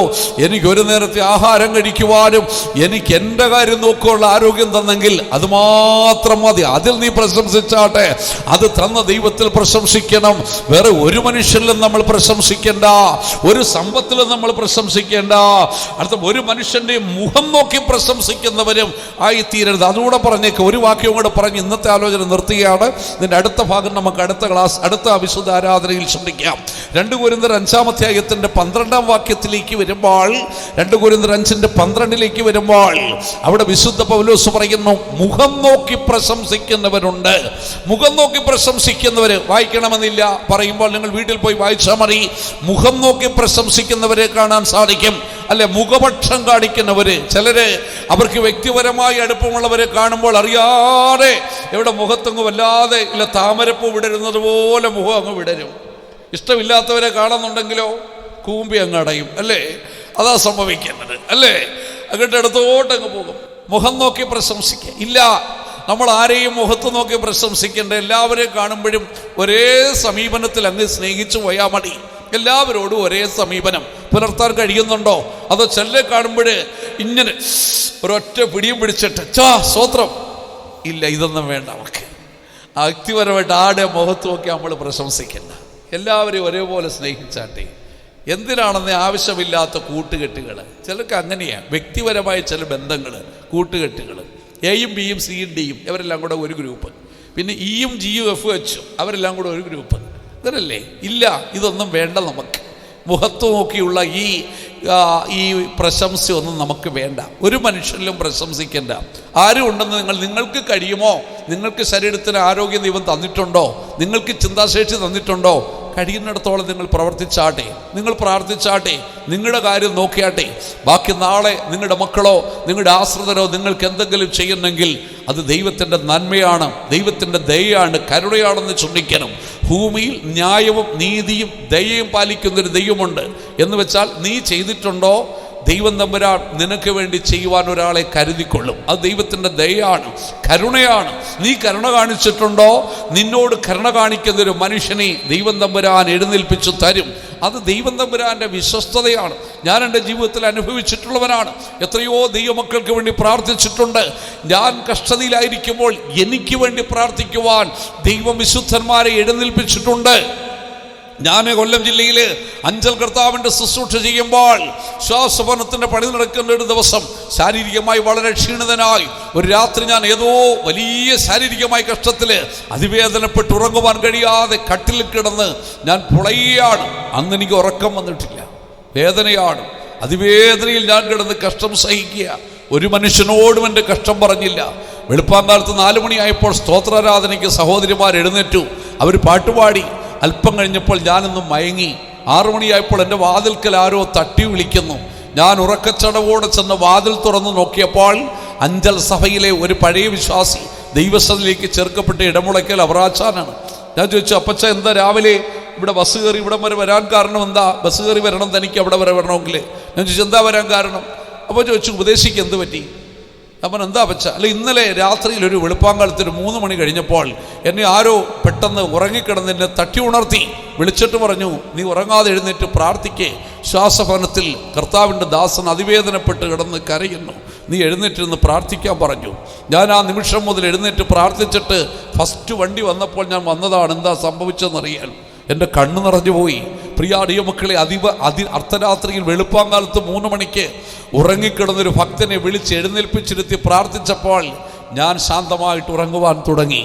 എനിക്ക് ഒരു നേരത്തെ ആഹാരം കഴിക്കുവാനും എനിക്ക് എൻ്റെ കാര്യം നോക്കാനുള്ള ആരോഗ്യം തന്നെങ്കിൽ അത് മാത്രം മതി. അതിൽ നീ പ്രശംസിച്ചാട്ടെ. അത് തന്ന ദൈവത്തിൽ പ്രശംസിക്കണം. വേറെ ഒരു മനുഷ്യനിലും നമ്മൾ പ്രശംസിക്കേണ്ട, ഒരു സമ്പത്തിലും നമ്മൾ പ്രശംസിക്കേണ്ട. അടുത്ത ഒരു മനുഷ്യന്റെ മുഖം നോക്കി പ്രശംസിക്കുന്നവരും ആയിത്തീരരുത്. അതുകൂടെ പറഞ്ഞേക്ക്. ഒരു വാക്യവും കൂടെ പറഞ്ഞ് ഇന്നത്തെ ആലോചന നിർത്തുകയാണ്. ഇതിന്റെ അടുത്ത ഭാഗം നമുക്ക് അടുത്ത ക്ലാസ്, അടുത്ത വിശുദ്ധ ആരാധനയിൽ ശ്രദ്ധിക്കാം. 2 കൊരിന്ത്യർ 5-ാം അധ്യായത്തിന്റെ 12-ാം വാക്യത്തിലേക്ക് വരുമ്പോൾ, 2 കൊരിന്ത്യർ 5:12 വരുമ്പോൾ അവിടെ വിശുദ്ധ പൗലോസ് പറയുന്നു, മുഖം നോക്കി പ്രശംസിക്കുന്നവരുണ്ട്. മുഖം നോക്കി പ്രശംസിക്കുന്നവര് വായിക്കണമെന്നില്ല, പറയുമ്പോൾ നിങ്ങൾ വീട്ടിൽ പോയി വായിച്ചാൽ മതി. മുഖം നോക്കി പ്രശംസിക്കുന്നവരെ കാണാൻ സാധിക്കും, അല്ലെ? മുഖപക്ഷം കാണിക്കുന്നവര്, ചിലര് അവർക്ക് വ്യക്തിപരമായി അടുപ്പമുള്ളവരെ കാണുമ്പോൾ അറിയാതെ എവിടെ മുഖത്തങ്ങ് വല്ലാതെ ഇല്ല താമരപ്പൂ വിടരുന്നത് പോലെ മുഖം അങ്ങ് വിടരും. ഇഷ്ടമില്ലാത്തവരെ കാണുന്നുണ്ടെങ്കിലോ കൂമ്പി അങ്ങ് അടയും, അല്ലേ? അതാ സംഭവിക്കുന്നത്, അല്ലേ? അങ്ങോട്ട് അടുത്തോട്ടങ്ങ് പോകും. മുഖം നോക്കി പ്രശംസിക്കുക ഇല്ല. നമ്മൾ ആരെയും മുഖത്ത് നോക്കി പ്രശംസിക്കേണ്ട, എല്ലാവരെയും കാണുമ്പോഴും ഒരേ സമീപനത്തിൽ അങ്ങ് സ്നേഹിച്ചു പോയാൽ മതി. എല്ലാവരോടും ഒരേ സമീപനം പുലർത്താൻ കഴിയുന്നുണ്ടോ? അതോ ചെല്ലെ കാണുമ്പോൾ ഇങ്ങനെ ഒരൊറ്റ പിടിയും പിടിച്ചിട്ട് സ്വത്രം ഇല്ല, ഇതൊന്നും വേണ്ട. നമുക്ക് വ്യക്തിപരമായിട്ട് ആടെ മുഖത്ത് നോക്കി നമ്മൾ പ്രശംസിക്കണ്ട. എല്ലാവരെയും ഒരേപോലെ സ്നേഹിച്ചാട്ടെ. എന്തിനാണെന്ന് ആവശ്യമില്ലാത്ത കൂട്ടുകെട്ടുകൾ, ചിലർക്ക് അങ്ങനെയാണ്. വ്യക്തിപരമായ ചില ബന്ധങ്ങൾ, കൂട്ടുകെട്ടുകൾ, എയും ബിയും സിയും ഡിയും ഇവരെല്ലാം കൂടെ ഒരു ഗ്രൂപ്പ്, പിന്നെ ഇയും ജിയും എഫ് എച്ചും അവരെല്ലാം കൂടെ ഒരു ഗ്രൂപ്പ്. അങ്ങനല്ലേ? ഇല്ല, ഇതൊന്നും വേണ്ട. നമുക്ക് മുഖത്ത് നോക്കിയുള്ള ഈ പ്രശംസയൊന്നും നമുക്ക് വേണ്ട. ഒരു മനുഷ്യരിലും പ്രശംസിക്കേണ്ട. ആരും ഉണ്ടെന്ന് നിങ്ങൾക്ക് കഴിയുമോ? നിങ്ങൾക്ക് ശരീരത്തിന് ആരോഗ്യം ദൈവം തന്നിട്ടുണ്ടോ? നിങ്ങൾക്ക് ചിന്താശേഷി തന്നിട്ടുണ്ടോ? കഴിയുന്നിടത്തോളം നിങ്ങൾ പ്രവർത്തിച്ചാട്ടെ, നിങ്ങൾ പ്രാർത്ഥിച്ചാട്ടെ, നിങ്ങളുടെ കാര്യം നോക്കിയാട്ടെ. ബാക്കി നാളെ നിങ്ങളുടെ മക്കളോ നിങ്ങളുടെ ആശ്രിതരോ നിങ്ങൾക്ക് എന്തെങ്കിലും ചെയ്യുന്നെങ്കിൽ അത് ദൈവത്തിൻ്റെ നന്മയാണ്, ദൈവത്തിൻ്റെ ദയയാണ്, കരുണയാണെന്ന് ചിന്തിക്കണം. ഭൂമിയിൽ ന്യായവും നീതിയും ദയയും പാലിക്കുന്നൊരു ദൈവമുണ്ട്. എന്ന് വെച്ചാൽ നീ ചെയ്തിട്ടുണ്ടോ, ദൈവം തമ്പുരാൻ നിനക്ക് വേണ്ടി ചെയ്യുവാൻ ഒരാളെ കരുതിക്കൊള്ളും. അത് ദൈവത്തിൻ്റെ ദയയാണ്, കരുണയാണ്. നീ കരുണ കാണിച്ചിട്ടുണ്ടോ, നിന്നോട് കരുണ കാണിക്കുന്നൊരു മനുഷ്യനെ ദൈവം തമ്പുരാൻ എഴുന്നേൽപ്പിച്ചു തരും. അത് ദൈവം തമ്പുരാൻ്റെ വിശ്വസ്തതയാണ്. ഞാൻ എൻ്റെ ജീവിതത്തിൽ അനുഭവിച്ചിട്ടുള്ളവനാണ്. എത്രയോ ദൈവമക്കൾക്ക് വേണ്ടി പ്രാർത്ഥിച്ചിട്ടുണ്ട്. ഞാൻ കഷ്ടതയിലായിരിക്കുമ്പോൾ എനിക്ക് വേണ്ടി പ്രാർത്ഥിക്കുവാൻ ദൈവം വിശുദ്ധന്മാരെ എഴുന്നേൽപ്പിച്ചിട്ടുണ്ട്. ഞാൻ കൊല്ലം ജില്ലയിൽ അഞ്ചൽ കർത്താവിൻ്റെ ശുശ്രൂഷ ചെയ്യുമ്പോൾ ശ്വാസഭവനത്തിൻ്റെ പണി നടക്കുന്ന ഒരു ദിവസം ശാരീരികമായി വളരെ ക്ഷീണിതനായി ഒരു രാത്രി ഞാൻ ഏതോ വലിയ ശാരീരികമായ കഷ്ടത്തിൽ അതിവേദനപ്പെട്ട് ഉറങ്ങുവാൻ കഴിയാതെ കട്ടിൽ കിടന്ന് ഞാൻ പുളയാണ്. അന്ന് എനിക്ക് ഉറക്കം വന്നിട്ടില്ല, വേദനയാണ്. അതിവേദനയിൽ ഞാൻ കിടന്ന് കഷ്ടം സഹിക്കുക. ഒരു മനുഷ്യനോടും എൻ്റെ കഷ്ടം പറഞ്ഞില്ല. വെളുപ്പാങ്കാലത്ത് 4 മണിയായപ്പോൾ സ്തോത്രാരാധനയ്ക്ക് സഹോദരിമാർ എഴുന്നേറ്റു. അവർ പാട്ടുപാടി. അല്പം കഴിഞ്ഞപ്പോൾ ഞാനൊന്ന് മയങ്ങി. 6 മണിയായപ്പോൾ എൻ്റെ വാതിൽക്കൽ ആരോ തട്ടി വിളിക്കുന്നു. ഞാൻ ഉറക്കച്ചടവോടെ ചെന്ന് വാതിൽ തുറന്ന് നോക്കിയപ്പോൾ അഞ്ചൽ സഭയിലെ ഒരു പഴയ വിശ്വാസി ദൈവസഭയിലേക്ക് ചേർക്കപ്പെട്ട് ഇടമുളയ്ക്കൽ അവറാച്ചാനാണ്. ഞാൻ ചോദിച്ചു, അപ്പച്ച എന്താ രാവിലെ ഇവിടെ ബസ് കയറി ഇവിടം വരെ വരാൻ കാരണം എന്താ? ബസ് കയറി വരണം തനിക്ക് അവിടെ വരെ വരണമെങ്കിൽ. ഞാൻ ചോദിച്ചു എന്താ വരാൻ കാരണം? അപ്പോൾ ചോദിച്ചു, ഉപദേശിക്ക് എന്ത് പറ്റി? അവൻ എന്താ പച്ച? അല്ല, ഇന്നലെ രാത്രിയിൽ ഒരു വെളുപ്പാങ്കാലത്തിന് 3 മണി കഴിഞ്ഞപ്പോൾ എന്നെ ആരോ പെട്ടെന്ന് ഉറങ്ങിക്കിടന്ന് എന്നെ തട്ടി ഉണർത്തി. വിളിച്ചിട്ട് പറഞ്ഞു, നീ ഉറങ്ങാതെ എഴുന്നേറ്റ് പ്രാർത്ഥിക്കേ. ശ്വാസഭവനത്തിൽ കർത്താവിൻ്റെ ദാസൻ അതിവേദനപ്പെട്ട് കിടന്ന് കരയുന്നു, നീ എഴുന്നേറ്റിരുന്ന് പ്രാർത്ഥിക്കാൻ പറഞ്ഞു. ഞാൻ ആ നിമിഷം മുതൽ എഴുന്നേറ്റ് പ്രാർത്ഥിച്ചിട്ട് ഫസ്റ്റ് വണ്ടി വന്നപ്പോൾ ഞാൻ വന്നതാണ്. എന്താ സംഭവിച്ചതെന്നറിയാൻ എൻ്റെ കണ്ണ് നിറഞ്ഞു പോയി. പ്രിയാടിയ മക്കളെ, അർദ്ധരാത്രിയിൽ വെളുപ്പാങ്കാലത്ത് 3 മണിക്ക് ഉറങ്ങിക്കിടന്നൊരു ഭക്തനെ വിളിച്ച് എഴുന്നേൽപ്പിച്ചിരുത്തി പ്രാർത്ഥിച്ചപ്പോൾ ഞാൻ ശാന്തമായിട്ട് ഉറങ്ങുവാൻ തുടങ്ങി.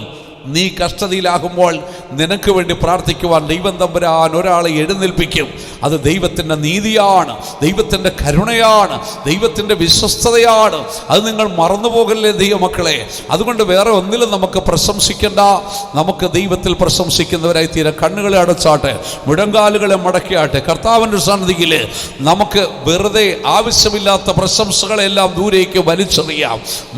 നീ കഷ്ടതയിലാകുമ്പോൾ നിനക്ക് വേണ്ടി പ്രാർത്ഥിക്കുവാൻ ദൈവം തമ്പുരാൻ ഒരാളെ എഴുന്നേൽപ്പിക്കും. അത് ദൈവത്തിൻ്റെ നീതിയാണ്, ദൈവത്തിൻ്റെ കരുണയാണ്, ദൈവത്തിൻ്റെ വിശ്വസ്തതയാണ്. അത് നിങ്ങൾ മറന്നുപോകല്ലേ ദൈവമക്കളെ. അതുകൊണ്ട് വേറെ ഒന്നിലും നമുക്ക് പ്രശംസിക്കേണ്ട, നമുക്ക് ദൈവത്തിൽ പ്രശംസിക്കുന്നവരായി തീരാം. കണ്ണുകളെ അടച്ചാട്ടെ, മുഴങ്കാലുകളെ മടക്കിയാട്ടെ. കർത്താവിൻ്റെ സന്നിധിയിൽ നമുക്ക് വെറുതെ ആവശ്യമില്ലാത്ത പ്രശംസകളെല്ലാം ദൂരേക്ക് വലിച്ചെറിയാം.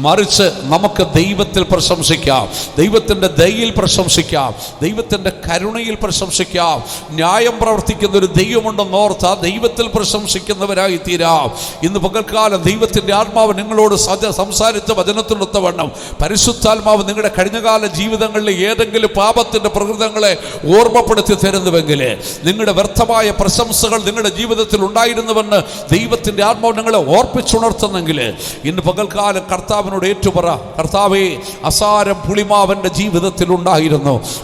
മറിച്ച് നമുക്ക് ദൈവത്തിൽ പ്രശംസിക്കാം, ദൈവത്തിൻ്റെ ദയയിൽ പ്രശംസിക്കാം, ദൈവത്തിൻ്റെ കരുണയിൽ പ്രശംസിക്കാം. ന്യായം പ്രവർത്തിക്കുന്ന ഒരു ദൈവമുണ്ടെന്ന് ഓർത്താ ദൈവത്തിൽ പ്രശംസിക്കുന്നവരായി തീരാം. ഇന്ന് പകൽക്കാലം ദൈവത്തിൻ്റെ ആത്മാവ് നിങ്ങളോട് സംസാരിച്ച വചനത്തിനൊത്തവണ്ണം പരിശുദ്ധാത്മാവ് നിങ്ങളുടെ കഴിഞ്ഞകാല ജീവിതങ്ങളിലെ ഏതെങ്കിലും പാപത്തിൻ്റെ പ്രകൃതങ്ങളെ ഓർമ്മപ്പെടുത്തി തരുന്നുവെങ്കിൽ, നിങ്ങളുടെ വ്യർത്ഥമായ പ്രശംസകൾ നിങ്ങളുടെ ജീവിതത്തിൽ ഉണ്ടായിരുന്നുവെന്ന് ദൈവത്തിൻ്റെ ആത്മാവ് നിങ്ങളെ ഓർപ്പിച്ചുണർത്തുന്നെങ്കിൽ, ഇന്ന് പകൽക്കാലം കർത്താവിനോട് ഏറ്റുപറ, കർത്താവേ, അസാരം പുളിമാവൻ്റെ ജീവിതത്തിലുണ്ടായിരുന്നു.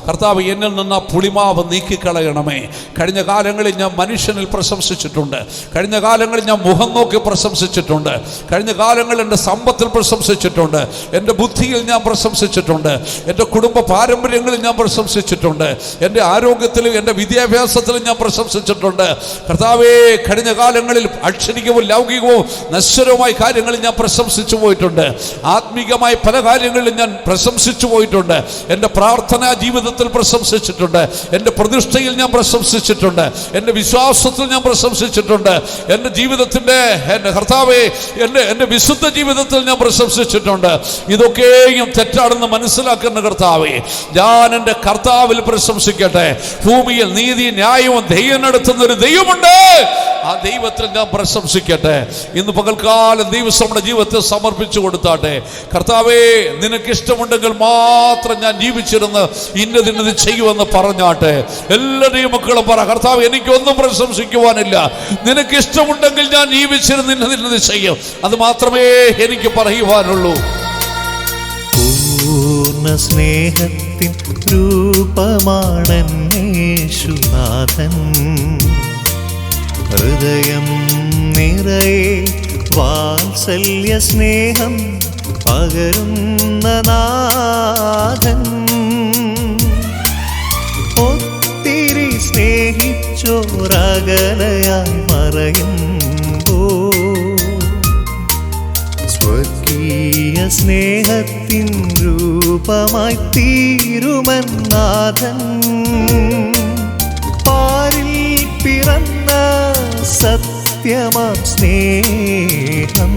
കർത്താവ്, എന്നിൽ നിന്ന് പുളിമാവ് നീക്കിക്കളയണമേ. കഴിഞ്ഞ കാലങ്ങളിൽ ഞാൻ മനുഷ്യനിൽ പ്രശംസിച്ചിട്ടുണ്ട്, കഴിഞ്ഞ കാലങ്ങളിൽ ഞാൻ മുഖം നോക്കി പ്രശംസിച്ചിട്ടുണ്ട്, കഴിഞ്ഞ കാലങ്ങളിൽ എൻ്റെ സമ്പത്തിൽ പ്രശംസിച്ചിട്ടുണ്ട്, എൻ്റെ ബുദ്ധിയിൽ ഞാൻ പ്രശംസിച്ചിട്ടുണ്ട്, എൻ്റെ കുടുംബ പാരമ്പര്യങ്ങളിൽ ഞാൻ പ്രശംസിച്ചിട്ടുണ്ട്, എൻ്റെ ആരോഗ്യത്തിലും എൻ്റെ വിദ്യാഭ്യാസത്തിലും ഞാൻ പ്രശംസിച്ചിട്ടുണ്ട്. കർത്താവേ, കഴിഞ്ഞ കാലങ്ങളിൽ അക്ഷരികവും ലൗകികവും നശ്വരവുമായ കാര്യങ്ങളിൽ ഞാൻ പ്രശംസിച്ചു പോയിട്ടുണ്ട്. ആത്മീകമായ പല കാര്യങ്ങളിലും ഞാൻ പ്രശംസിച്ചു പോയിട്ടുണ്ട്. എൻ്റെ പ്രാർത്ഥനാ ജീവിതത്തിൽ പ്രശംസിച്ചിട്ടുണ്ട്, എൻ്റെ പ്രതിഷ്ഠയിൽ ഞാൻ പ്രശംസിച്ചിട്ടുണ്ട്, എൻ്റെ വിശ്വാസത്തിൽ ഞാൻ പ്രശംസിച്ചിട്ടുണ്ട്, എൻ്റെ ജീവിതത്തിൻ്റെ, എൻ്റെ കർത്താവേ, എൻ്റെ വിശുദ്ധ ജീവിതത്തിൽ ഞാൻ പ്രശംസിച്ചിട്ടുണ്ട്. ഇതൊക്കെയും തെറ്റാണെന്ന് മനസ്സിലാക്കുന്ന കർത്താവേ, ഞാൻ എൻ്റെ കർത്താവിൽ പ്രശംസിക്കട്ടെ. ഭൂമിയിൽ നീതി ന്യായവും ദൈവം നടത്തുന്ന ഒരു ദൈവമുണ്ട്, ആ ദൈവത്തിൽ ഞാൻ പ്രശംസിക്കട്ടെ. ഇന്ന് പകൽക്കാലം ദൈവം നമ്മുടെ ജീവിതത്തെ സമർപ്പിച്ചു കൊടുത്താട്ടെ. കർത്താവേ, നിനക്കിഷ്ടമുണ്ടെങ്കിൽ മാത്രം ഞാൻ ജീവിച്ചിരുന്ന് ഇന്നതിന്നത് ചെയ്യുമെന്ന് പറഞ്ഞാട്ടെ. എല്ലാവരെയും മക്കളും പറ, കർത്താവ്, എനിക്കൊന്നും പ്രശംസിക്കുവാനില്ല, നിനക്കിഷ്ടമുണ്ടെങ്കിൽ ഞാൻ ജീവിച്ചിരുന്ന് ഇന്നതിന്നത് ചെയ്യും. അത് മാത്രമേ എനിക്ക് പറയുവാനുള്ളൂ. പൂർണ്ണ സ്നേഹത്തിൻ രൂപമാണന്നേശുനാഥൻ, ഹൃദയം നിറയെ വാത്സല്യ സ്നേഹം പകരുന്ന നാഥൻ. ഒത്തിരി സ്നേഹിച്ചോരകലയായി മറയുമ്പോ സ്വർഗീയ സ്നേഹത്തിൻ രൂപമായി തീരുമെന്നാഥൻ. പാരിൽ പിറന്ന സത്യമാം സ്നേഹം